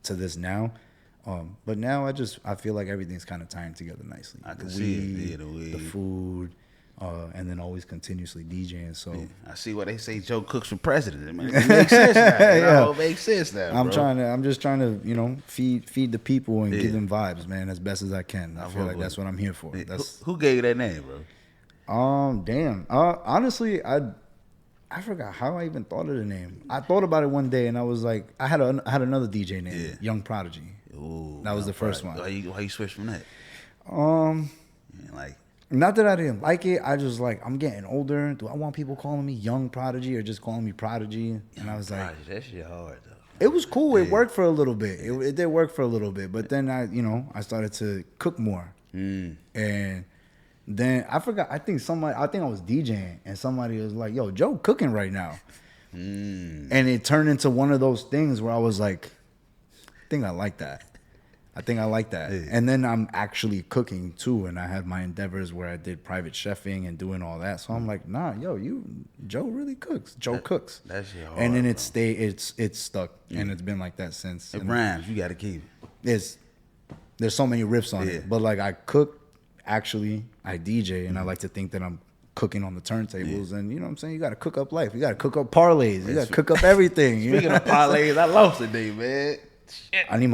to this now. But now I feel like everything's kind of tying together nicely. I can The see it. weed, Yeah, the weed. the food, and then always continuously DJing. So I see why they say Joe Cook's for president. I mean, it makes sense now. It all makes sense now, I'm bro. I'm just trying to feed the people and give them vibes, man, as best as I can. I feel fuck like with that's it. what I'm here for. Yeah, That's who gave you that name, bro? damn. Honestly, I forgot how I even thought of the name. I thought about it one day and I was like, I had another DJ name, Yeah. Young Prodigy. Ooh, That was the first Why one. you switch from that? Yeah, like, Not that I didn't like it. I just like, I'm getting older. Do I want people calling me Young Prodigy or just calling me Prodigy? And I was like, Prodigy, that shit hard though. It was cool. It worked for a little bit. It did work for a little bit, but then I started to cook more, and then I forgot. I think I was DJing, and somebody was like, "Yo, Joe cooking right now," and it turned into one of those things where I was like, "I think I like that." Yeah. And then I'm actually cooking too, and I had my endeavors where I did private chefing and doing all that. So I'm like, nah, Joe really cooks. Joe cooks. That shit hard. And then it's stuck, and it's been like that since. It rhymes. You got to keep it. There's so many riffs on it, but like I cook, actually, I DJ, and I like to think that I'm cooking on the turntables, and you know what I'm saying. You got to cook up life. You got to cook up parlays. You got to cook up everything. Speaking of parlays, I lost today, man. Shit. I need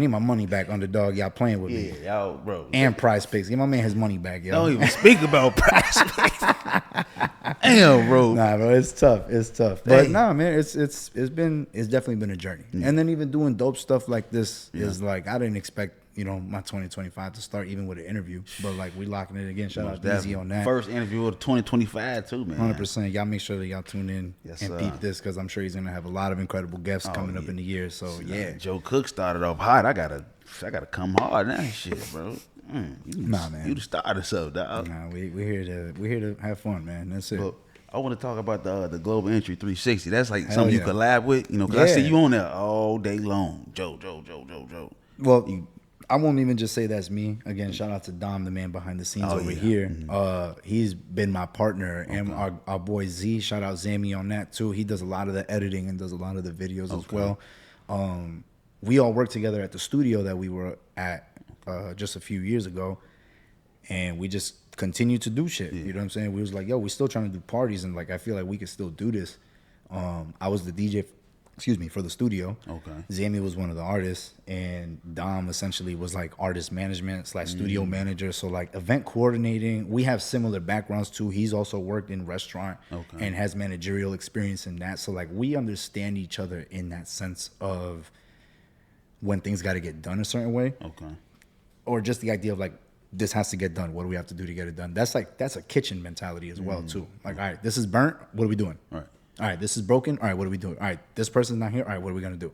my money back, underdog. Y'all playing with me. Yeah, y'all, bro. And Prize Picks. Give my man his money back, yo. Don't even speak about Prize Picks. Damn, bro. Nah, bro, it's tough. But nah, man, it's definitely been a journey. And then even doing dope stuff like this is like, I didn't expect, my 2025 to start even with an interview. But like, we locking it again. Shout out Easy on that. First interview of 2025 too, man. 100%. Y'all make sure that y'all tune in and peep this, because I'm sure he's gonna have a lot of incredible guests coming up in the year. So yeah. Joe Cook started off hot. I gotta come hard now, shit, bro. Nah, man. You the starter, so dog. Nah, we're here to have fun, man. That's it. But I want to talk about the Global Entry 360. That's like Hell something yeah. you collab with, because I see you on there all day long. Joe. Well, I won't even just say that's me. Again, shout out to Dom, the man behind the scenes over here. He's been my partner, and our boy Z, shout out Zammy on that too. He does a lot of the editing and does a lot of the videos as well. We all worked together at the studio that we were at just a few years ago, and we just continued to do shit. You know what I'm saying? We was like, yo, we're still trying to do parties, and like I feel like we could still do this. I was the DJ for the studio. Okay. Zammy was one of the artists, and Dom essentially was like artist management / studio manager. So like event coordinating, we have similar backgrounds too. He's also worked in restaurant and has managerial experience in that. So like we understand each other in that sense of when things got to get done a certain way. Okay. Or just the idea of like, this has to get done. What do we have to do to get it done? That's a kitchen mentality as well too. Like, all right, this is burnt. What are we doing? All right, this is broken. All right, what are we doing? All right, this person's not here. All right, what are we gonna do?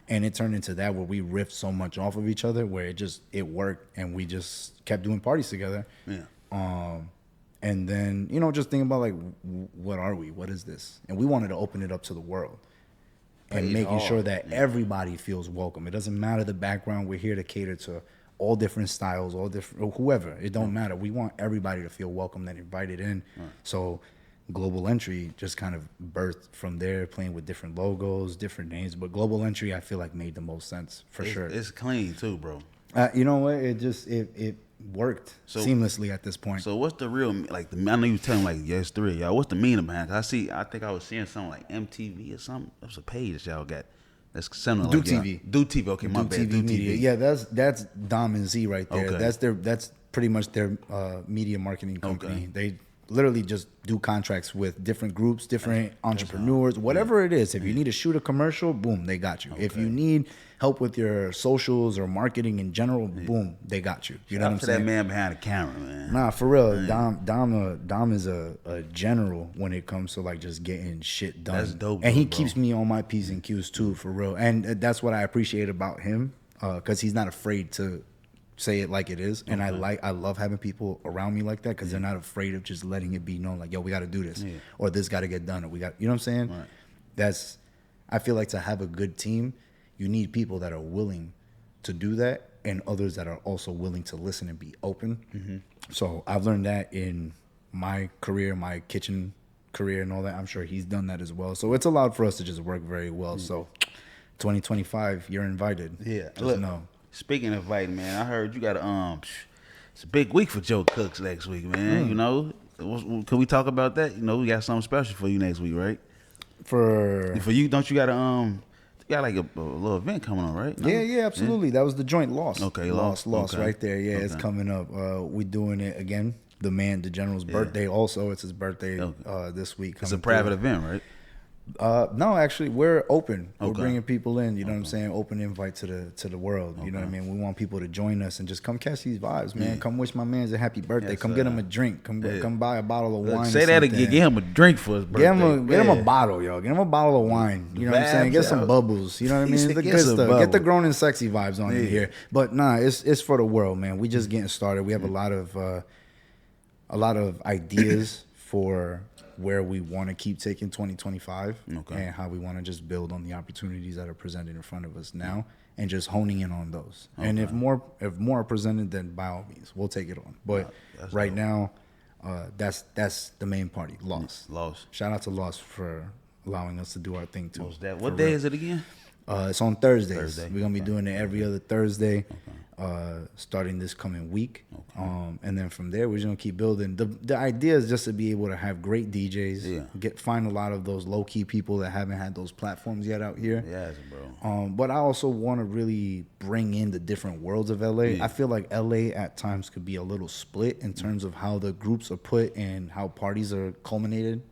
And it turned into that where we riffed so much off of each other, where it worked, and we just kept doing parties together. Yeah. And then just thinking about like, what are we? What is this? And we wanted to open it up to the world, and making sure that everybody feels welcome. It doesn't matter the background. We're here to cater to all different styles, all different, whoever. It don't matter. We want everybody to feel welcome and invited in. So Global Entry just kind of birthed from there, playing with different logos, different names. But Global Entry, I feel like, made the most sense for sure. It's clean too, bro. You know what? It worked seamlessly at this point. So what's the real, like, I know you were telling like, yes, 3 y'all. What's the meaning behind it? I think I was seeing something like MTV or something. That was a page that y'all got. That's something Do like TV. Do TV. Okay, my bad. Do Media. TV. Yeah, that's Dom and Z right there. Okay. That's pretty much their media marketing company. Okay. They literally just do contracts with different groups, different entrepreneurs, whatever it is. If you need to shoot a commercial, boom, they got you. If you need help with your socials or marketing in general, boom, they got you. You know what I'm saying? That man behind the camera, man. Nah, for real. Dom is a general when it comes to like just getting shit done. That's dope. And he keeps me on my P's and Q's too, for real. And that's what I appreciate about him, because he's not afraid to say it like it is. And I love having people around me like that, because they're not afraid of just letting it be known, like, yo, we got to do this, or this got to get done, or we got, you know what I'm saying? Right. I feel like to have a good team, you need people that are willing to do that, and others that are also willing to listen and be open. Mm-hmm. So I've learned that in my career, my kitchen career and all that. I'm sure he's done that as well. So it's allowed for us to just work very well. So 2025, you're invited. Yeah. Just know. Speaking of inviting, man, I heard you got it's a big week for Joe Cooks next week, man. Can we talk about that? We got something special for you next week, right? For you, don't you got you got like a little event coming on, right? No? Yeah, absolutely. That was the joint Lost. Okay, Lost okay. right there. Yeah, it's coming up. We're doing it again. The General's birthday also. It's his birthday this week. It's a private event, right? No, actually, we're open. We're Okay. bringing people in. You know what I'm saying? Open invite to the world. You know what I mean? We want people to join us and just come catch these vibes, man. Come wish my man's a happy birthday. Yes, come get him a drink. Come buy a bottle of wine. Say or that something. again. Get him a drink for his birthday. Get him a bottle, yo. Get him a bottle of wine. You know what I'm saying? Get some bubbles. You know what I He mean? said The get good some stuff. Get the bubbles. grown and sexy vibes on in here. But nah, it's for the world, man. We just getting started. We have a lot of ideas for where we want to keep taking 2025 and how we want to just build on the opportunities that are presented in front of us now and just honing in on those. And if more are presented, then by all means, we'll take it on. But right now, that's the main party, Lost. Shout out to Lost for allowing us to do our thing too. What day is it again? It's on Thursdays. We're gonna be doing it every other Thursday, starting this coming week. And then from there, we're just gonna keep building. The idea is just to be able to have great DJs, find a lot of those low key people that haven't had those platforms yet out here. Yes, bro. But I also want to really bring in the different worlds of LA. I feel like LA at times could be a little split in terms of how the groups are put and how parties are culminated.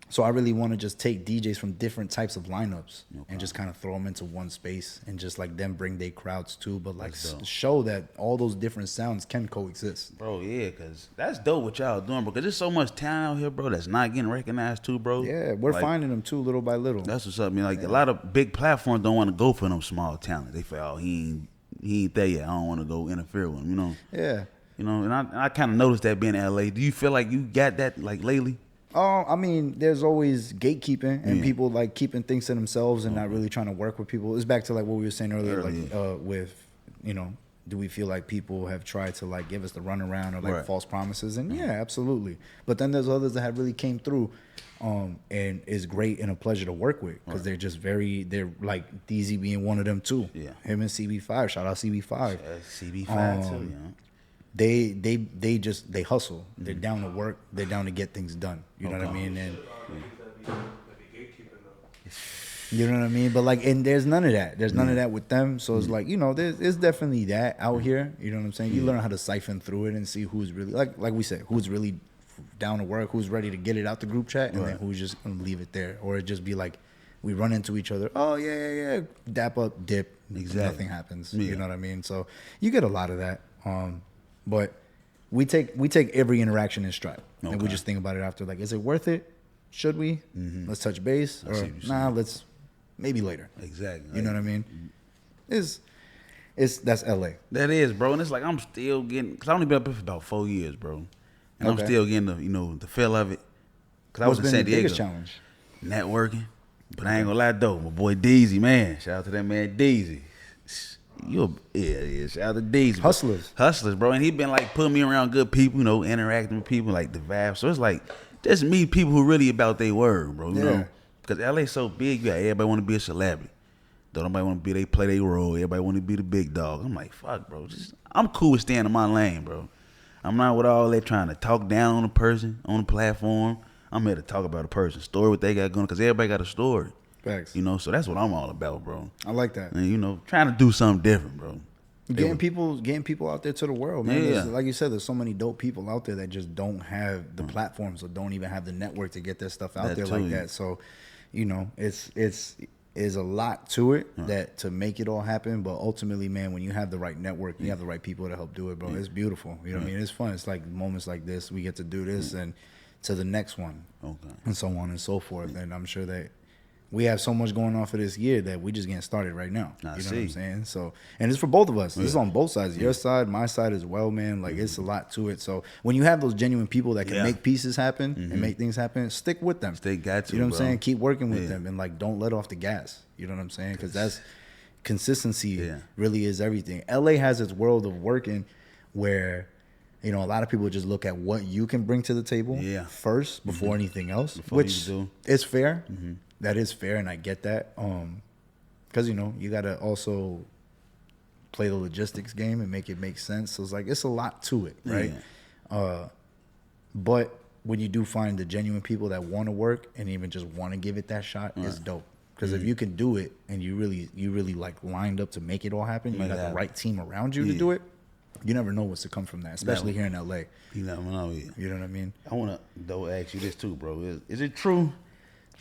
So I really want to just take DJs from different types of lineups and just kind of throw them into one space and just like them bring their crowds too, but like show that all those different sounds can coexist. Bro, yeah, because that's dope what y'all doing, bro. Because there's so much talent out here, bro, that's not getting recognized too, bro. Yeah, we're finding them too, little by little. That's what's up. I mean, like a lot of big platforms don't want to go for them small talent. They feel, he ain't there yet. I don't want to go interfere with him, you know? Yeah. You know, and I kind of noticed that being in LA. Do you feel like you got that like lately? I mean, there's always gatekeeping and people like keeping things to themselves and not really trying to work with people. It's back to like what we were saying earlier, like with, you know, do we feel like people have tried to like give us the runaround or like false promises? And yeah, absolutely. But then there's others that have really came through and is great and a pleasure to work with because they're just they're like DZ being one of them too. Yeah. Him and CB5, shout out CB5. CB5 too, you know. They hustle. They're down to work. They're down to get things done. You know what I mean? And you know what I mean? But like, and there's none of that. There's none of that with them. So it's like, you know, there's definitely that out here. You know what I'm saying? You learn how to siphon through it and see who's really like we said, who's really down to work, who's ready to get it out the group chat, and then who's just gonna leave it there, or it just be like we run into each other. Oh yeah, dap up, dip. Exactly. Nothing happens. You know what I mean? So you get a lot of that. But we take every interaction in stride, and we just think about it after. Like, is it worth it? Should we? Let's touch base, or nah? Let's maybe later. Exactly. You know what I mean? That's LA. That is, bro, and it's like I'm still getting because I only been up here for about 4 years, bro, and I'm still getting the feel of it. Because I was in San Diego. Biggest challenge? Networking, but I ain't gonna lie though, my boy Deezy, man, shout out to that man Deezy. Shout out to Deezy. Hustlers, bro. And he been like putting me around good people, you know, interacting with people, like the vibe. So it's like just meet people who really about their word, bro. You know, because LA's so big, everybody want to be a celebrity. Don't nobody want to be play their role. Everybody want to be the big dog. I'm like, fuck, bro. I'm cool with staying in my lane, bro. I'm not with all that trying to talk down on a person on the platform. I'm here to talk about a person's story, what they got going, because everybody got a story. Facts. You know, so that's what I'm all about, bro. I like that. And you know, trying to do something different, bro. Getting people out there to the world, man. Like you said, there's so many dope people out there that just don't have the platforms or don't even have the network to get their stuff out there like that. So, you know, it's a lot to it that to make it all happen. But ultimately, man, when you have the right network, you have the right people to help do it, bro. It's beautiful. You know what I mean? It's fun. It's like moments like this, we get to do this and to the next one, and so on and so forth. And I'm sure that we have so much going on for this year that we just getting started right now. You know what I'm saying? So, and it's for both of us. This is on both sides. Your side, my side as well, man. Like, it's a lot to it. So when you have those genuine people that can make pieces happen and make things happen, stick with them. Got to, you know what I'm saying? Keep working with them and like don't let off the gas. You know what I'm saying? Because that's consistency really is everything. LA has its world of working where, you know, a lot of people just look at what you can bring to the table first before anything else, which is fair. That is fair, and I get that. Because, you know, you got to also play the logistics game and make it make sense. So it's like, it's a lot to it, right? But when you do find the genuine people that want to work and even just want to give it that shot, it's dope. Because if you can do it and you really like lined up to make it all happen, you got the right team around you to do it, You never know what's to come from that, especially here in LA. You never know. Yeah. You know what I mean? I want to though ask you this too, bro. Is it true?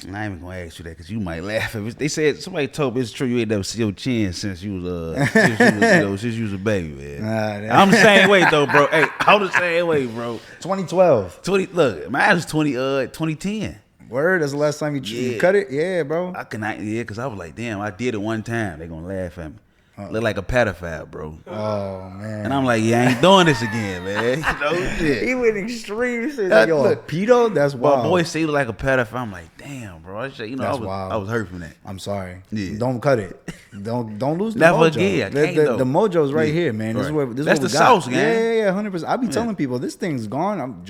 And I ain't even gonna ask you that because you might laugh. They said somebody told me it's true you ain't never see your chin since you was since you was a baby, man. I'm the same way though, bro. Hey, I'm the same way, bro. 2012. 20. Look, mine was 2010. Word, that's the last time you cut it? Yeah, bro. Because I was like, damn, I did it one time. They gonna laugh at me. Look like a pedophile, bro. Oh, man. And I'm like, yeah, I ain't doing this again, man. Shit. He went extreme. He said, like, yo, a pedo? That's wild. My boy say he look like a pedophile. I'm like, damn, bro. That's wild. I was hurt from that. I'm sorry. Yeah. Don't cut it. Don't lose the Never mojo. again. I can't, the mojo's right here, man. This Right. is what That's we the got. sauce, man. Yeah, 100%. I be telling people, this thing's gone.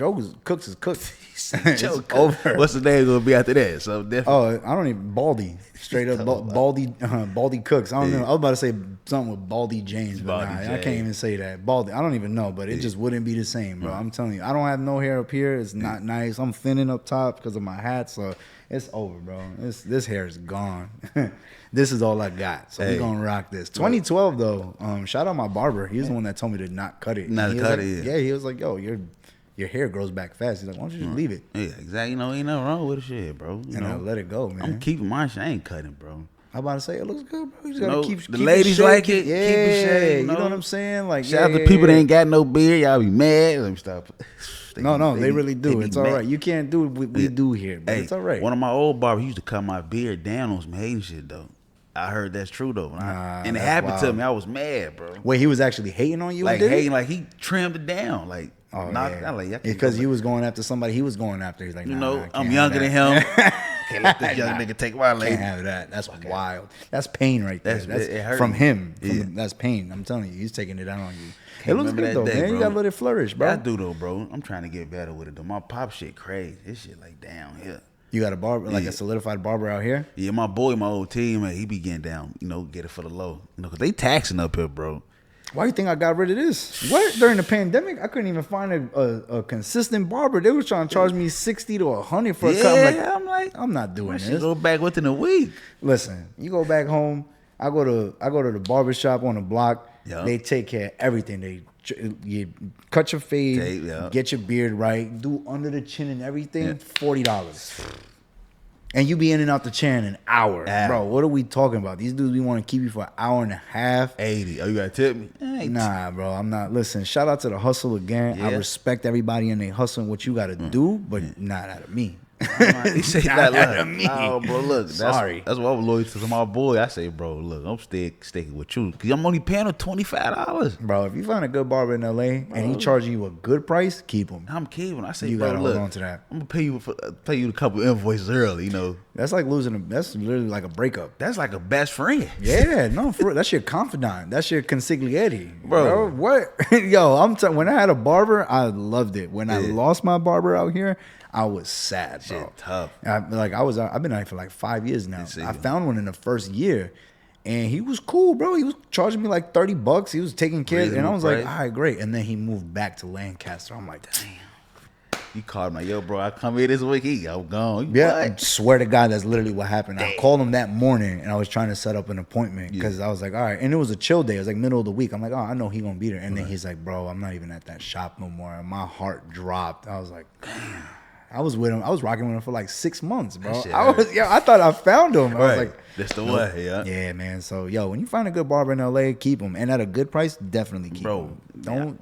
Cooks is cooked. It's over. What's the name gonna be after that? So different. Oh, I don't even Baldy. Straight up Baldy Cooks. I don't know. I was about to say something with Baldy James, but Baldy I James. can't even say that. Baldy. I don't even know, but it just wouldn't be the same, bro. I'm telling you. I don't have no hair up here. It's not nice. I'm thinning up top because of my hat, so it's over, bro. This hair is gone. This is all I got. So we're gonna rock this. 2012 though. Shout out my barber. He's the one that told me to not cut it. Not cut it. Yeah, he was like, yo, your hair grows back fast. He's like, why don't you just leave it? Yeah, exactly. You know, ain't nothing wrong with the shit, bro. You And know, I let it go, man. I'm keeping my shit. I ain't cutting, bro. I'm about to say it looks good, bro. You just You gotta know, keep the keep ladies it like shaved. it. Yeah, Keep it shaved, you know what I'm saying? Like, Shout out to people that ain't got no beard. Y'all be mad. Let me stop. They really do. be It's all mad. right. You can't do what we do here, but Hey, it's all right. One of my old barbers used to cut my beard down on some hating shit though. I heard that's true though. And it that's happened to wild. me. I was mad, bro. Wait, he was actually hating on you? Like and did it? hating, like he trimmed it down, like knocked it yeah. out. Like, Because you was going after somebody he was going after. He's like, you nah, know, I can't I'm have younger than that. him. Can't let this young nigga take my lady. Can't have that. That's wild. That's pain right there. It hurt from me. him. Yeah. That's pain. I'm telling you, he's taking it out on you. It Can't looks remember good though, that day, man. You bro. gotta let it flourish, bro. I do though, bro. I'm trying to get better with it though. My pop shit crazy. This shit like down here. You got a barber, like Yeah. a solidified barber out here? Yeah, my boy, my old teammate, he be getting down, you know, get it for the low. You know, cause they taxing up here, bro. Why do you think I got rid of this? What? During the pandemic, I couldn't even find a consistent barber. They was trying to charge me 60 to 100 for a cut. I'm like, I'm not doing I should this. go back within a week. Listen, you go back home. I go to the barber shop on the block. Yeah. They take care of everything. You cut your fade, Yeah. get your beard right, do under the chin and everything. $40. And you be in and out the chair in an hour. Bro, what are we talking about? These dudes, we want to keep you for an hour and a half. 80. Oh, you gotta tip me? Nah, bro, I'm not. Listen, shout out to the hustle again. I Yeah. respect everybody and they hustling what you got to do, but not out of me. He say Not that out of me. Oh, bro, look. Sorry. That's what I was loyal to my boy. I say, bro, look, I'm sticking with you. Because I'm only paying him $25. Bro, if you find a good barber in LA and he charging you a good price, keep him. I'm keeping. I say, You bro, gotta look, hold on to that. I'm gonna pay you a couple invoices early. You know, That's like that's literally like a breakup. that's like a best friend. Yeah, no, for real. That's your confidant. That's your consigliere. Bro. What? Yo, when I had a barber, I loved it. When I lost my barber out here, I was sad, bro. Shit tough. I've been out here for like 5 years now. see I you. found one in the first year, and he was cool, bro. He was charging me like $30. He was taking care, and I Reasonable was like, price. all right, great. And then he moved back to Lancaster. I'm like, damn. You called me, yo, bro. I come here this week. I'm gone. Yeah, I What? swear to God, that's literally what happened. I called him that morning, and I was trying to set up an appointment because I was like, all right. And it was a chill day. It was like middle of the week. I'm like, oh, I know he gonna be there. And then he's like, bro, I'm not even at that shop no more. And my heart dropped. I was like, damn. I was with him. I was rocking with him for like 6 months, bro. shit I thought I found him. I was Right. like, That's the one. Yeah. yeah, man. So, yo, when you find a good barber in LA, keep him. And at a good price, definitely keep Bro, him.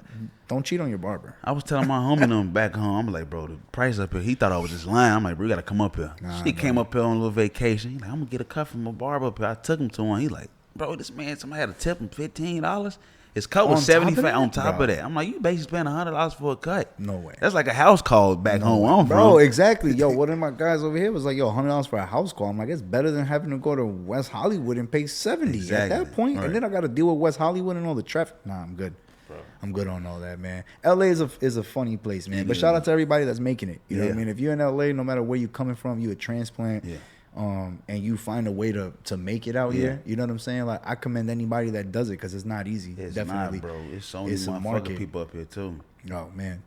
Don't cheat on your barber. I was telling my homie them back home. I'm like, bro, the price up here. He thought I was just lying. I'm like, bro, you gotta come up here. He came up here on a little vacation. He like, I'm gonna get a cut from a barber up here. I took him to one. He like, bro, this man, somebody had to tip him $15. His cut was On top of $75 that? on top Bro. of that. I'm like, you basically paying $100 for a cut. No way. That's like a house call back home where I'm Bro, from. exactly. Yo, one of my guys over here was like, yo, $100 for a house call. I'm like, it's better than having to go to West Hollywood and pay $70 at Exactly. that point. Right. And then I got to deal with West Hollywood and all the traffic. Nah, I'm good. Bro. I'm good on all that, man. LA is a funny place, man. But shout out to everybody that's making it. You know what I mean? If you're in LA, no matter where you're coming from, you a transplant. Yeah. And you find a way to make it out here. You know what I'm saying? Like, I commend anybody that does it because it's not easy. It's definitely. not, bro. It's so many It's a motherfucking market. people up here too. Oh, man.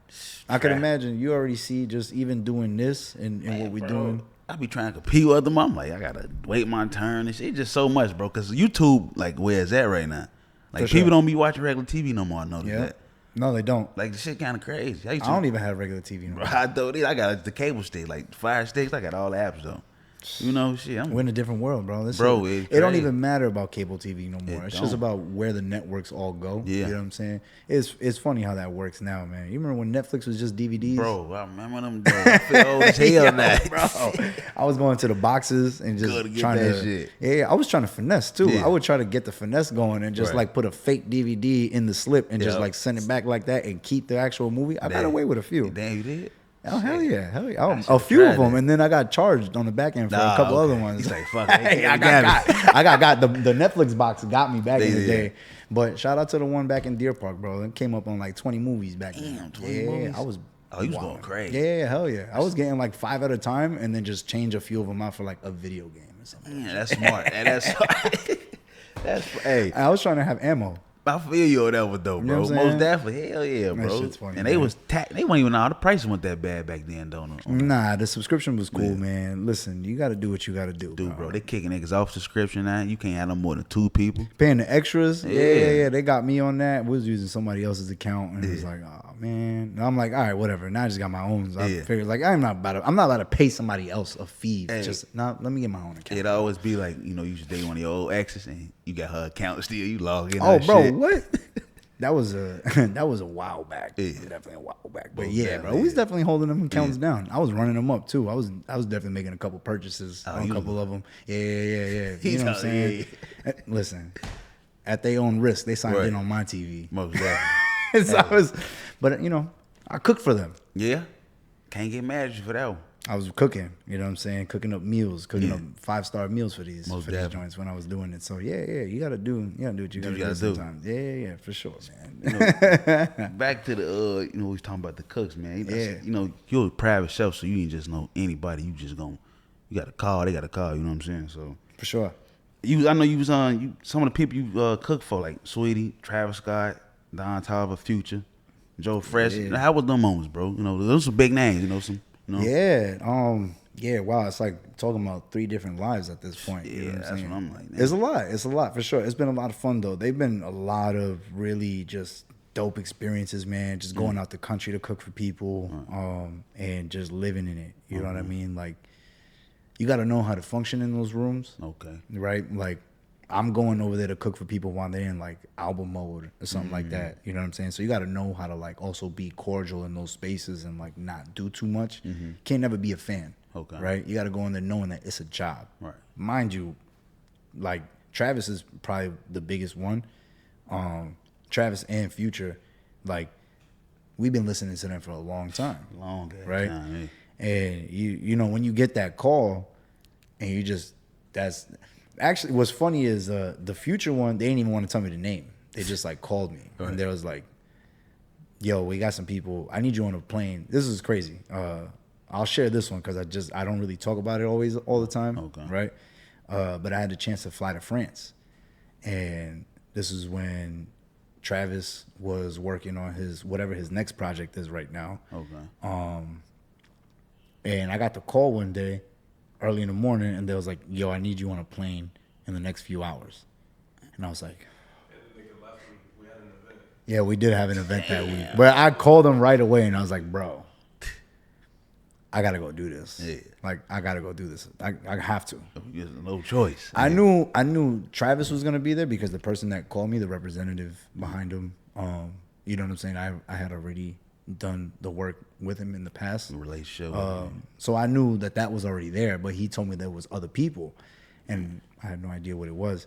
I could imagine you already see just even doing this and what we're doing. I be trying to compete with them. I'm like, I gotta wait my turn and shit. It's just so much, bro. Cause YouTube, like, where is that right now? Like, For sure. people don't be watching regular TV no more. I noticed Yeah. that. No, they don't. Like the shit kind of crazy. I don't even have regular TV no Bro, more. I don't. I got the cable stick, like Fire Sticks. I got all the apps though. You know, shit. We're in a different world, bro. It don't even matter about cable TV no more. It's just about where the networks all go. Yeah. You know what I'm saying? It's funny how that works now, man. You remember when Netflix was just DVDs? Bro, I remember them days. I feel old as hell now. Bro. I was going to the boxes and just trying to shit. Yeah, I was trying to finesse too. Yeah. I would try to get the finesse going and just like put a fake DVD in the slip and just like send it back like that and keep the actual movie. I got away with a few. Damn, you did? Oh, hell yeah. A few of them, and then I got charged on the back end for a couple other ones. He's like, fuck hey, I got the Netflix box got me back in the day. But shout out to the one back in Deer Park, bro. It came up on like 20 movies back then. 20 movies? I was. Oh, you was going crazy. Yeah, hell yeah. I was getting like 5 at a time, and then just change a few of them out for like a video game or something. Yeah, that's smart. That's smart. Hey, I was trying to have ammo. I feel you on that one though, bro. You know Most definitely, hell yeah, bro. That shit's funny, and man. they weren't even all the prices weren't that bad back then, though. Nah, the subscription was cool, man. Listen, you got to do what you got to do, bro. They kicking niggas off subscription now. You can't have no more than 2 people. Paying the extras, yeah. They got me on that. We was using somebody else's account, and it was like, oh man. And I'm like, all right, whatever. Now I just got my own. So I figured, like, I'm not about to pay somebody else a fee. Just let me get my own account. It'd always be like, you used to date one of your old exes, and you got her account still. You log in. Oh, bro, shit. what? That was a while back. Yeah. Definitely a while back. But bro, we was definitely holding them accounts down. I was running them up too. I was definitely making a couple purchases on a couple of them. Yeah. You know what I'm saying? Listen, at their own risk, they signed in on my TV. Most definitely. So but I cooked for them. Yeah, can't get mad at you for that one. I was cooking, you know what I'm saying? Cooking up meals, cooking up 5-star meals for these joints when I was doing it. So you gotta do what you gotta do sometimes. Yeah, for sure, man. Back to the we was talking about the cooks, man. You're a private chef, so you ain't just know anybody. You just you got a call, they got a call, you know what I'm saying? So for sure. I know you was on some of the people you cooked for, like Sweetie, Travis Scott, Don Toliver, Future, Joe Fresh. How was them moments, bro? Those some big names, some. Wow, it's like talking about 3 different lives at this point. Yeah, you know that's what I'm like. Man. It's a lot for sure. It's been a lot of fun though. They've been a lot of really just dope experiences, man. Just going out the country to cook for people, and just living in it. You know what I mean? Like, you got to know how to function in those rooms. Okay. Right? Like, I'm going over there to cook for people while they're in like album mode or something like that. You know what I'm saying? So you got to know how to like also be cordial in those spaces and like not do too much. Can't never be a fan. Okay. Right? You got to go in there knowing that it's a job. Right. Mind you, like Travis is probably the biggest one. Travis and Future, like we've been listening to them for a long time. Right? Time, and you know when you get that call and you just actually, what's funny is the Future one, they didn't even want to tell me the name. They just like called me and they was like, "Yo, we got some people. I need you on a plane." This is crazy. I'll share this one because I don't really talk about it all the time. Okay. Right? But I had the chance to fly to France, and this is when Travis was working on whatever his next project is right now. Okay. And I got the call one day early in the morning, and they was like, "Yo, I need you on a plane in the next few hours." And I was like, yeah, we did have an event that week. But I called them right away, and I was like, "Bro, I got to go do this. Yeah. Like, I got to go do this. I have to." There's no choice. I knew Travis was going to be there because the person that called me, the representative behind him, you know what I'm saying? I had already done the work with him in the past. Relationship. So I knew that was already there, but he told me there was other people, and I had no idea what it was.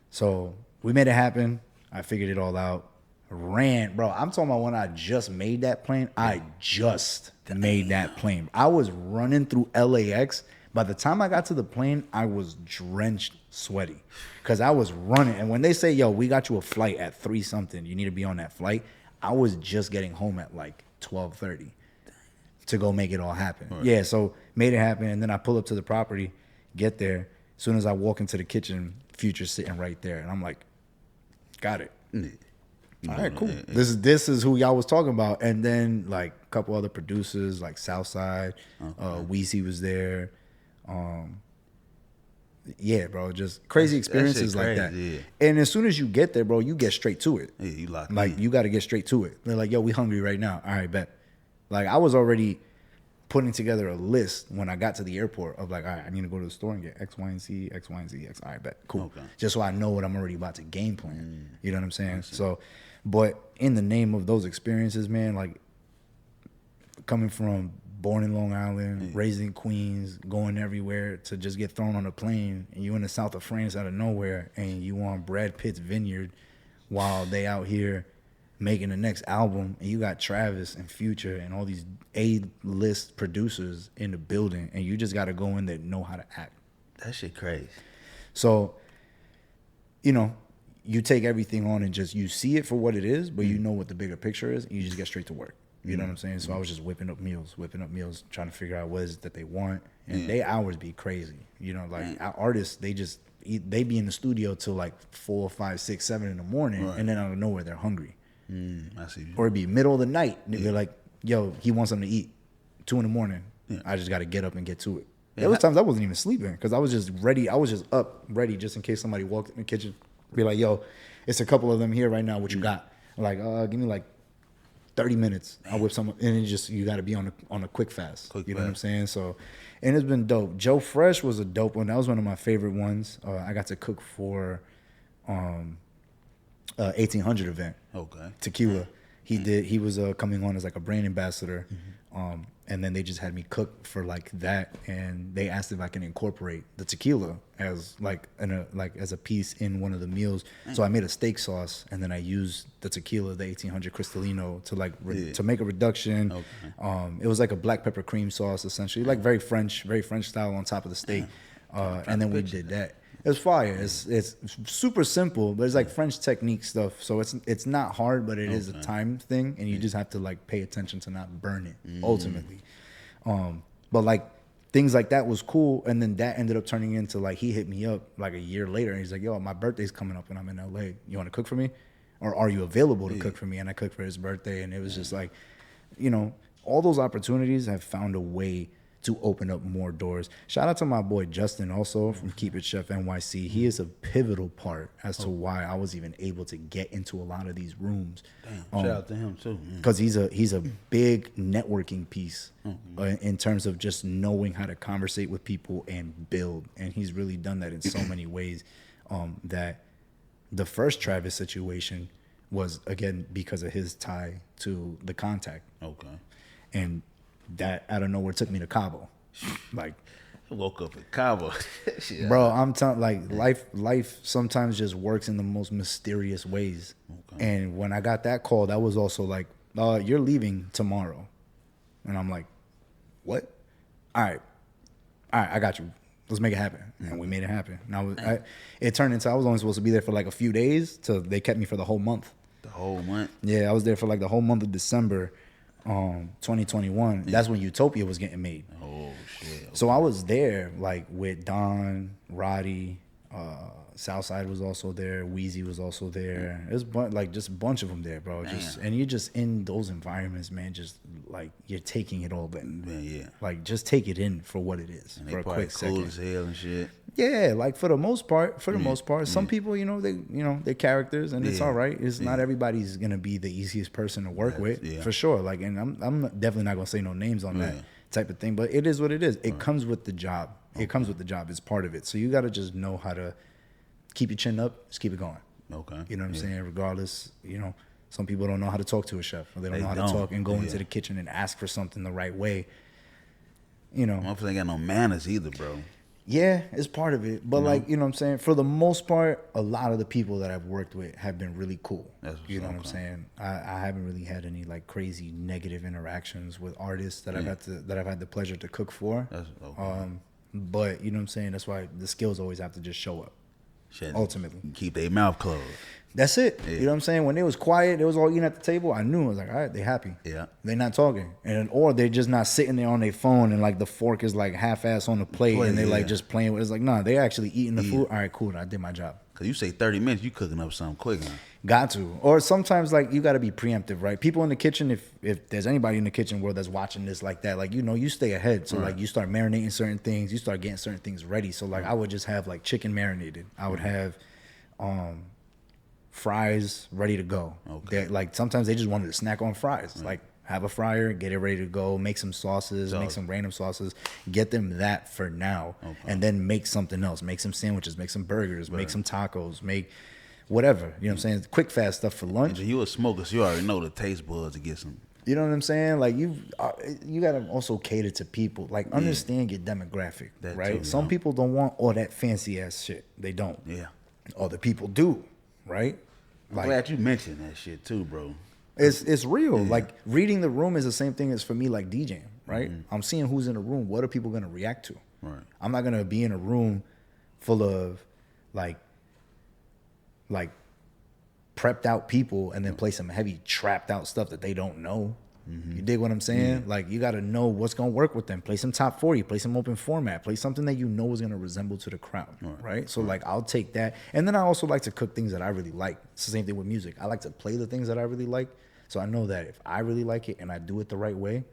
So we made it happen. I figured it all out. Ran, bro. I'm talking about when I just made that plane. I just made that plane. I was running through LAX. By the time I got to the plane, I was drenched, sweaty, because I was running. And when they say, "Yo, we got you a flight at 3 something, you need to be on that flight," I was just getting home at like 12:30 to go make it all happen. Right. Yeah, so made it happen, and then I pull up to the property, get there. As soon as I walk into the kitchen, Future's sitting right there, and I'm like, "Got it." All right, cool. This is who y'all was talking about, and then like a couple other producers like Southside, Weezy was there, Yeah, bro, just crazy experiences like that. Yeah. And as soon as you get there, bro, you get straight to it. Yeah, you locked Like in. you got to get straight to it. They're like, yo, we hungry right now. All right, bet. Like I was already putting together a list when I got to the airport of like, all right, I need to go to the store and get X, Y, and Z, X, Y, and Z, X. All right, bet. Cool. Okay. Just so I know what I'm already about to game plan. You know what I'm saying? So, but in the name of those experiences, man, like coming from born in Long Island, raised in Queens, going everywhere to just get thrown on a plane and you in the south of France out of nowhere and you on Brad Pitt's vineyard while they out here making the next album and you got Travis and Future and all these A-list producers in the building and you just got to go in there and know how to act. That shit crazy. So, you know, you take everything on and just you see it for what it is, but you know what the bigger picture is and you just get straight to work. You know what I'm saying? So I was just whipping up meals, trying to figure out what is it that they want. And they hours be crazy. You know, like our artists, they be in the studio till like 4, 5, 6, 7 in the morning, and then out of nowhere they're hungry. I see. Or it'd be middle of the night. They're like, yo, he wants something to eat. 2 in the morning. I just got to get up and get to it. There was times I wasn't even sleeping because I was just ready. I was just up, ready, just in case somebody walked in the kitchen. Be like, yo, it's a couple of them here right now. What you got? I'm like, give me like 30 minutes. I'll whip some, and it just, you got to be on a quick fast. You know what I'm saying? So, and it's been dope. Joe Fresh was a dope one. That was one of my favorite ones. I got to cook for 1800 event. Okay. Tequila. He was coming on as like a brand ambassador. And then they just had me cook for like that, and they asked if I can incorporate the tequila as like as a piece in one of the meals. So I made a steak sauce, and then I used the tequila, the 1800 Cristalino, to like to make a reduction. Okay. It was like a black pepper cream sauce, essentially, like very French style on top of the steak. And then we did that. It's fire. It's super simple, but it's like French technique stuff. So it's not hard, but it is a time thing, and you just have to like pay attention to not burn it ultimately. But like things like that was cool, and then that ended up turning into like he hit me up like a year later, and he's like, "Yo, my birthday's coming up, and I'm in LA. You want to cook for me, or are you available to cook for me?" And I cooked for his birthday, and it was just like, you know, all those opportunities have found a way to open up more doors. Shout out to my boy Justin also from Keep It Chef NYC. He is a pivotal part as to why I was even able to get into a lot of these rooms. Shout out to him too. Because he's a big networking piece in terms of just knowing how to conversate with people and build. And he's really done that in so many ways that the first Travis situation was, again, because of his tie to the contact. Okay. And that out of nowhere took me to Cabo. Like, I woke up in Cabo. Shit, bro, I'm telling, like, life sometimes just works in the most mysterious ways. Okay. And when I got that call, that was also like, you're leaving tomorrow. And I'm like, what? All right, I got you. Let's make it happen. And we made it happen. And it turned into, I was only supposed to be there for like a few days, so they kept me for the whole month. The whole month? Yeah, I was there for like the whole month of December. 2021. That's when Utopia was getting made. Oh shit! Okay. So I was there like with Don, Roddy, Southside was also there. Wheezy was also there. It was like just a bunch of them there, bro. And you're just in those environments, man. Just like you're taking it all in. Yeah. Like just take it in for what it is And for a quick cool second. as hell and shit. Yeah, like for the most part. Some people, they're characters, and it's all right. It's not everybody's gonna be the easiest person to work with, for sure. Like, and I'm definitely not gonna say no names on that type of thing. But it is what it is. It comes with the job. It comes with the job. It's part of it. So you gotta just know how to keep your chin up. Just keep it going. Okay. You know what I'm saying? Regardless, some people don't know how to talk to a chef, or they don't know how to talk and go into the kitchen and ask for something the right way. Motherfuckers ain't got no manners either, bro. Yeah, it's part of it. But like, you know what I'm saying? For the most part, a lot of the people that I've worked with have been really cool. You know what I'm saying? I haven't really had any like crazy negative interactions with artists that I've had the pleasure to cook for. That's okay. But you know what I'm saying? That's why the skills always have to just show up. Ultimately. Keep their mouth closed. That's it. Yeah. You know what I'm saying? When they was quiet, they was all eating at the table, I knew. I was like, all right, they happy. Yeah. They're not talking. Or they're just not sitting there on their phone and like the fork is like half-ass on the plate and they like just playing with it. It's like, nah, they actually eating the food. All right, cool. I did my job. Cause you say 30 minutes, you cooking up something quick, huh? Got to. Or sometimes like you got to be preemptive, right? People in the kitchen, if there's anybody in the kitchen world that's watching this like that, like, you know, you stay ahead. So like you start marinating certain things, you start getting certain things ready. So like I would just have like chicken marinated. I would have fries ready to go. Okay. Like sometimes they just wanted to snack on fries. Like have a fryer, get it ready to go, make some sauces, make some random sauces, get them that for now, and then make something else. Make some sandwiches, make some burgers, make some tacos, make whatever. You know what I'm saying? Quick, fast stuff for lunch. And you a smoker, so you already know the taste buds to get some. You know what I'm saying? Like you got to also cater to people. Like understand your demographic, that right? too, Some people don't want all that fancy ass shit. They don't. Yeah. Other people do, right? I'm glad you mentioned that shit too, bro. It's real. Yeah. Like reading the room is the same thing as for me like DJing, right? I'm seeing who's in the room. What are people gonna react to? Right. I'm not gonna be in a room full of like prepped out people and then play some heavy trapped out stuff that they don't know. You dig what I'm saying? Like you gotta know what's gonna work with them. Play some top 40, play some open format, play something that you know is gonna resemble to the crowd. Right? So like I'll take that. And then I also like to cook things that I really like. It's the same thing with music. I like to play the things that I really like. So I know that if I really like it and I do it the right way,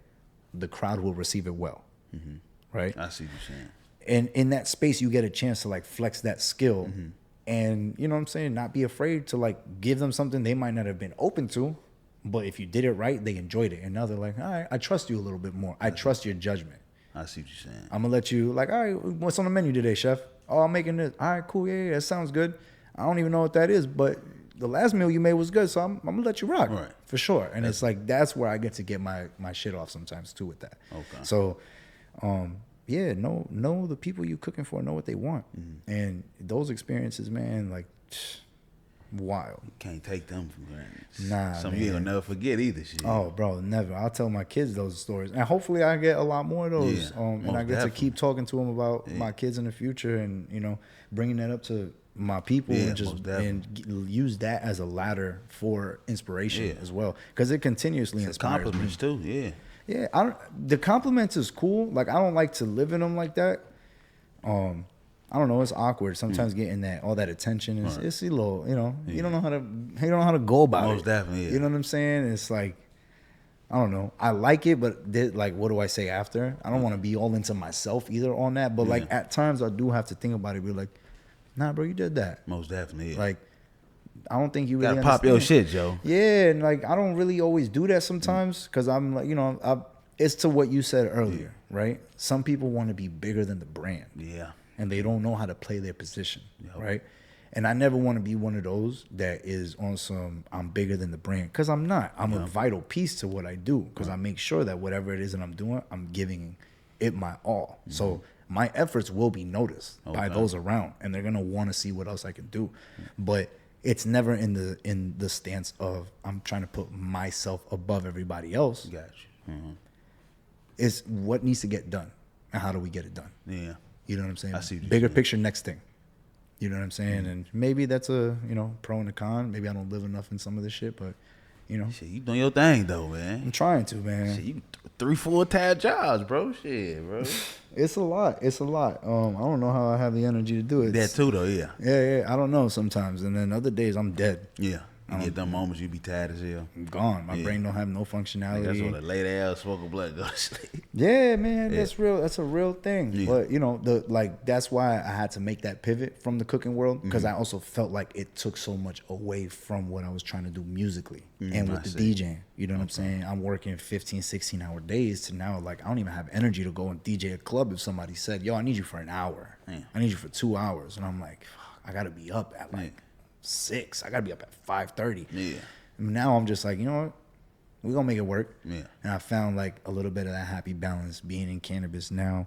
the crowd will receive it well. Right? I see what you're saying. And in that space you get a chance to like flex that skill and you know what I'm saying, not be afraid to like give them something they might not have been open to. But if you did it right, they enjoyed it. And now they're like, all right, I trust you a little bit more. I trust your judgment. I see what you're saying. I'm going to let you, like, all right, what's on the menu today, chef? Oh, I'm making this. All right, cool. Yeah, that sounds good. I don't even know what that is, but the last meal you made was good, so I'm going to let you rock. Right. For sure. And it's like, that's where I get to get my shit off sometimes, too, with that. Okay. So, yeah, know the people you cooking for, know what they want. And those experiences, man, like, wild. You can't take them for granted. Nah, Something you ain't gonna never forget either. Shit. Oh, bro, never. I'll tell my kids those stories, and hopefully I get a lot more of those. And I get to keep talking to them about my kids in the future, and you know, bringing that up to my people, and just use that as a ladder for inspiration as well, because it continuously inspires compliments me. too. Yeah. The compliments is cool. Like I don't like to live in them like that. I don't know. It's awkward sometimes getting all that attention. It's a little, you know. You don't know how to go about it. Most definitely. Yeah. You know what I'm saying? It's like, I don't know. I like it, but like, what do I say after? I don't want to be all into myself either on that. But like at times, I do have to think about it. Be like, nah, bro, you did that. Most definitely. Yeah. Like, I don't think you really gotta pop your shit, Joe. Yeah, and like I don't really always do that sometimes because I'm like, you know, it's to what you said earlier, right? Some people want to be bigger than the brand. Yeah. And they don't know how to play their position, right? And I never want to be one of those that is on some, I'm bigger than the brand, because I'm not. I'm a vital piece to what I do, because I make sure that whatever it is that I'm doing, I'm giving it my all. So my efforts will be noticed by those around, and they're going to want to see what else I can do. But it's never in the stance of I'm trying to put myself above everybody else. Got you. It's what needs to get done, and how do we get it done? Yeah. You know what I'm saying? I see what you're Bigger saying. picture, next thing. You know what I'm saying? And maybe that's a, you know, pro and a con. Maybe I don't live enough in some of this shit, but, you know. Shit, you doing your thing, though, man. I'm trying to, man. Shit, you 3 full-time jobs, bro. Shit, bro. It's a lot. It's a lot. I don't know how I have the energy to do it. That too, though, yeah. Yeah. I don't know sometimes. And then other days, I'm dead. Yeah. You get them moments you be tired as hell. I'm gone. My brain don't have no functionality. Like that's what a late ass smoke of blood go to sleep. Yeah, man, that's real. That's a real thing. Yeah. But you know, that's why I had to make that pivot from the cooking world, because I also felt like it took so much away from what I was trying to do musically and with the DJing. You know what I'm saying? I'm working 15, 16-hour days to now, like I don't even have energy to go and DJ a club if somebody said, "Yo, I need you for an hour. I need you for 2 hours," and I'm like, I gotta be up at like 6. I gotta be up at 5:30. Yeah. And now I'm just like, you know what? We're gonna make it work. Yeah. And I found like a little bit of that happy balance being in cannabis now,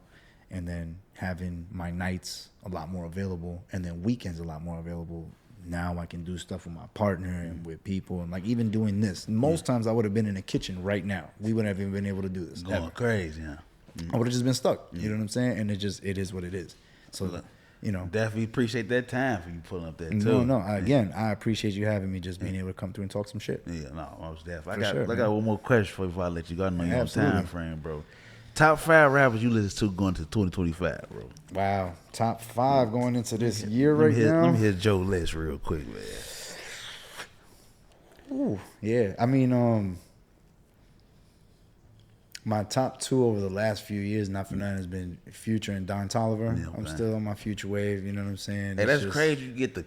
and then having my nights a lot more available, and then weekends a lot more available. Now I can do stuff with my partner and with people, and like even doing this. Most times I would have been in the kitchen right now. We wouldn't have even been able to do this. Going crazy, huh? I would have just been stuck. You know what I'm saying? And it is what it is. So you know, definitely appreciate that time for you pulling up that too. No. Again, I appreciate you having me, just being able to come through and talk some shit. Yeah, no, I was definitely. I got man. one more question for you before I let you go. I know you're on time frame, bro. Top 5 rappers you listen to going to 2025, bro. Wow, top 5 going into this year Let right me now. hit Joe list real quick, man. Ooh, yeah. I mean, my top 2 over the last few years, not for nothing, has been Future and Don Toliver. Yeah, I'm okay. still on my Future wave. You know what I'm saying? Hey, It's that's just- crazy. You get the.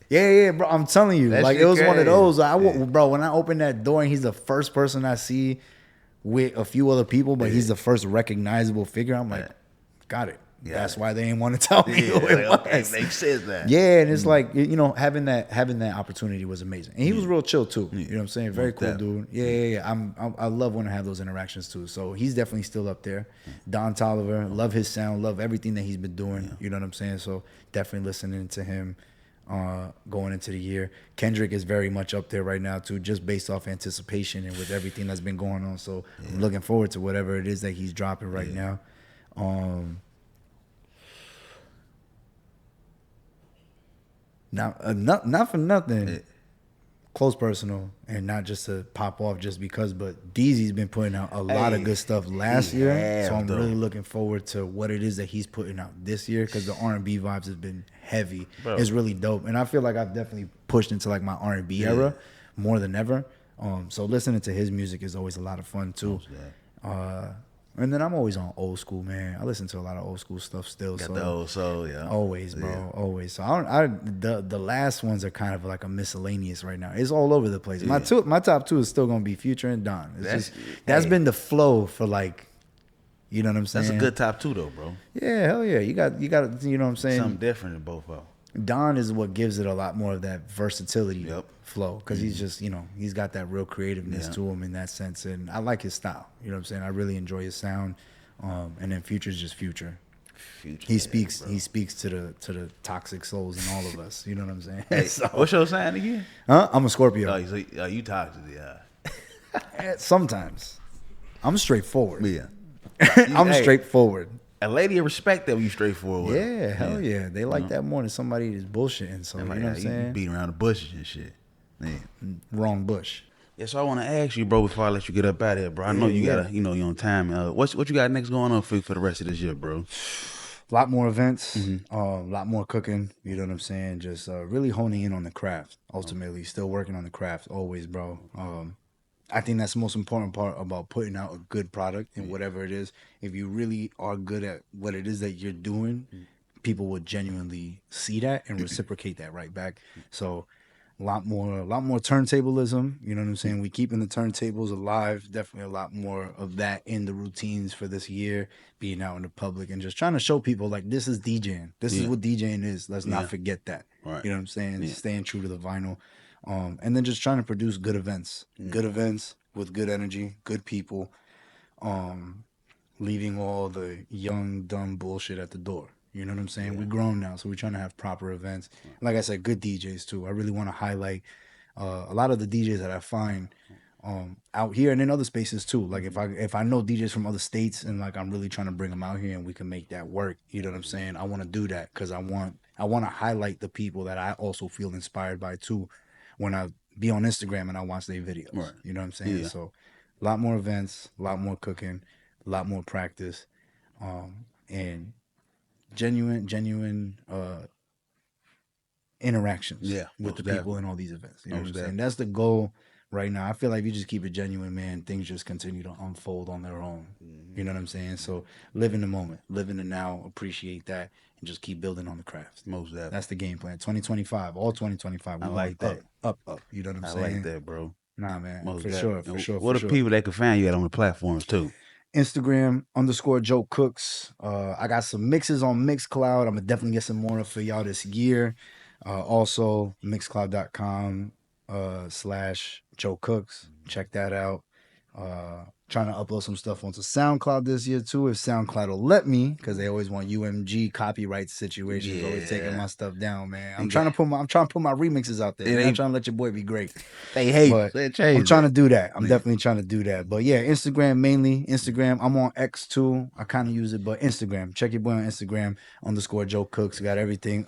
Yeah, bro. I'm telling you, That like shit it was one of crazy. those. Yeah. Bro, when I opened that door and he's the first person I see with a few other people, but he's the first recognizable figure. I'm like, got it. Yeah. That's why they didn't want to tell me Yeah, who it like, okay, was. makes sense now. Yeah, and it's like, you know, having that opportunity was amazing, and he was real chill too. You know what I'm saying? Very Most cool definitely. dude. Yeah. I love when I have those interactions too. So he's definitely still up there. Don Toliver, love his sound, love everything that he's been doing. You know what I'm saying? So definitely listening to him going into the year. Kendrick is very much up there right now too, just based off anticipation and with everything that's been going on. So I'm looking forward to whatever it is that he's dropping right now. Not for nothing. Close personal, and not just to pop off just because, but DZ's been putting out a lot of good stuff last he year, have, so I'm though. really looking forward to what it is that he's putting out this year, because the R&B vibes have been heavy. Bro. It's really dope, and I feel like I've definitely pushed into like my R&B era more than ever. So listening to his music is always a lot of fun too. And then I'm always on old school, man. I listen to a lot of old school stuff still. Got so the old soul, yeah. always, bro, Yeah. always. So the last ones are kind of like a miscellaneous right now. It's all over the place. My top 2 is still gonna be Future and Don. That's been the flow for like, you know what I'm saying? That's a good top 2 though, bro. Yeah, hell yeah. You got, you know what I'm saying? Something different in both of them. Don is what gives it a lot more of that versatility Yep. flow, because he's just, you know, he's got that real creativeness to him in that sense, and I like his style. You know what I'm saying? I really enjoy his sound. And then Future's just Future. Future, He speaks to the toxic souls in all of us. You know what I'm saying? Hey, So- what's your sign again? Huh? I'm a Scorpio. You toxic, yeah. Sometimes I'm straightforward. Yeah. I'm Hey, straightforward. A lady will respect that when you straightforward. with her. Yeah, hell yeah. They like that more than somebody that's bullshitting. So, I'm like, you know what I'm you saying? beat around the bushes and shit. Yeah. Wrong bush. Yeah, so I want to ask you, bro, before I let you get up out of here, bro. I know you gotta, you know, you're on time. What you got next going on for the rest of this year, bro? A lot more events, a lot more cooking. You know what I'm saying? Just really honing in on the craft. Ultimately, still working on the craft always, bro. I think that's the most important part about putting out a good product and whatever it is. If you really are good at what it is that you're doing, people will genuinely see that and reciprocate that right back. So a lot more turntablism. You know what I'm saying? We keeping the turntables alive. Definitely a lot more of that in the routines for this year, being out in the public and just trying to show people like this is DJing. This is what DJing is. Let's not forget that. Right. You know what I'm saying? Staying true to the vinyl. And then just trying to produce good events. Good events with good energy, good people. Leaving all the young, dumb bullshit at the door. You know what I'm saying? We're grown now, so we're trying to have proper events. Like I said, good DJs too. I really want to highlight a lot of the DJs that I find out here and in other spaces too. Like if I know DJs from other states and like I'm really trying to bring them out here and we can make that work. You know what I'm saying? I want to do that because I want to highlight the people that I also feel inspired by too when I be on Instagram and I watch their videos. Right. You know what I'm saying? Yeah. So a lot more events, a lot more cooking, a lot more practice, and genuine interactions Yeah, with most the people definitely. in all these events. You know Most what I'm saying? That's the goal right now. I feel like if you just keep it genuine, man, things just continue to unfold on their own. You know what I'm saying? So live in the moment, live in the now, appreciate that, and just keep building on the craft. Most definitely. That's the game plan. 2025, all 2025. I like that. Up. You know what I'm I saying? like that, bro. Nah, man, Most for definitely. sure. What for are sure. people that can find you at on the platforms too? Instagram /Joe Cooks. I got some mixes on Mixcloud. I'm gonna definitely get some more for y'all this year. Also mixcloud.com /Joe Cooks. Check that out. Trying to upload some stuff onto SoundCloud this year too, if SoundCloud will let me, because they always want UMG copyright situations. Always taking my stuff down, man. I'm trying to put my remixes out there. I'm not trying to let your boy be great. They hate. But They change I'm trying that. to do that. I'm definitely trying to do that. But yeah, Instagram mainly. Instagram. I'm on X too. I kind of use it, but Instagram. Check your boy on Instagram _Joe Cooks. Got everything.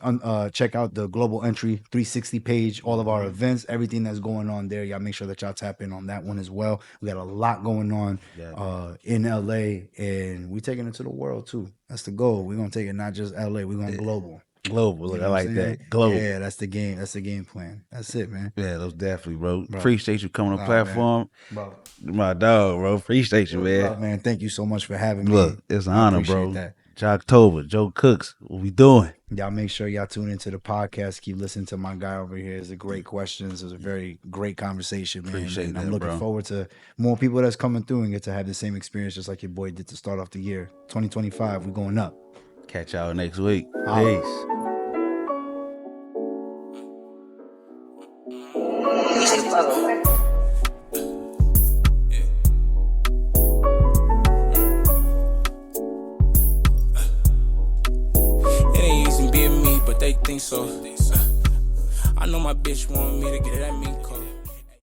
Check out the Global Entry 360 page. All of our events, everything that's going on there. Y'all make sure that y'all tap in on that one as well. We got a lot going on on in LA, and we taking it to the world too. That's the goal. We're gonna take it not just LA, we're going global. Global. You I know what like I'm that. saying? Global. Yeah, that's the game. That's the game plan. That's it, man. Yeah, those definitely, bro. Appreciate you coming on the Nah, platform. Bro. My dog, bro. Appreciate you, man. Bro, man, thank you so much for having me. Look, it's an I honor, appreciate bro. that. JOCTOBER, Joe Cooks. What we doing? Y'all make sure y'all tune into the podcast. Keep listening to my guy over here. It's a great questions. It was a very great conversation, man. Appreciate and that, I'm looking bro. forward to more people that's coming through and get to have the same experience just like your boy did to start off the year. 2025, we're going up. Catch y'all next week. Peace. It ain't easy being me, but they think so. I know my bitch want me to get it at me, cause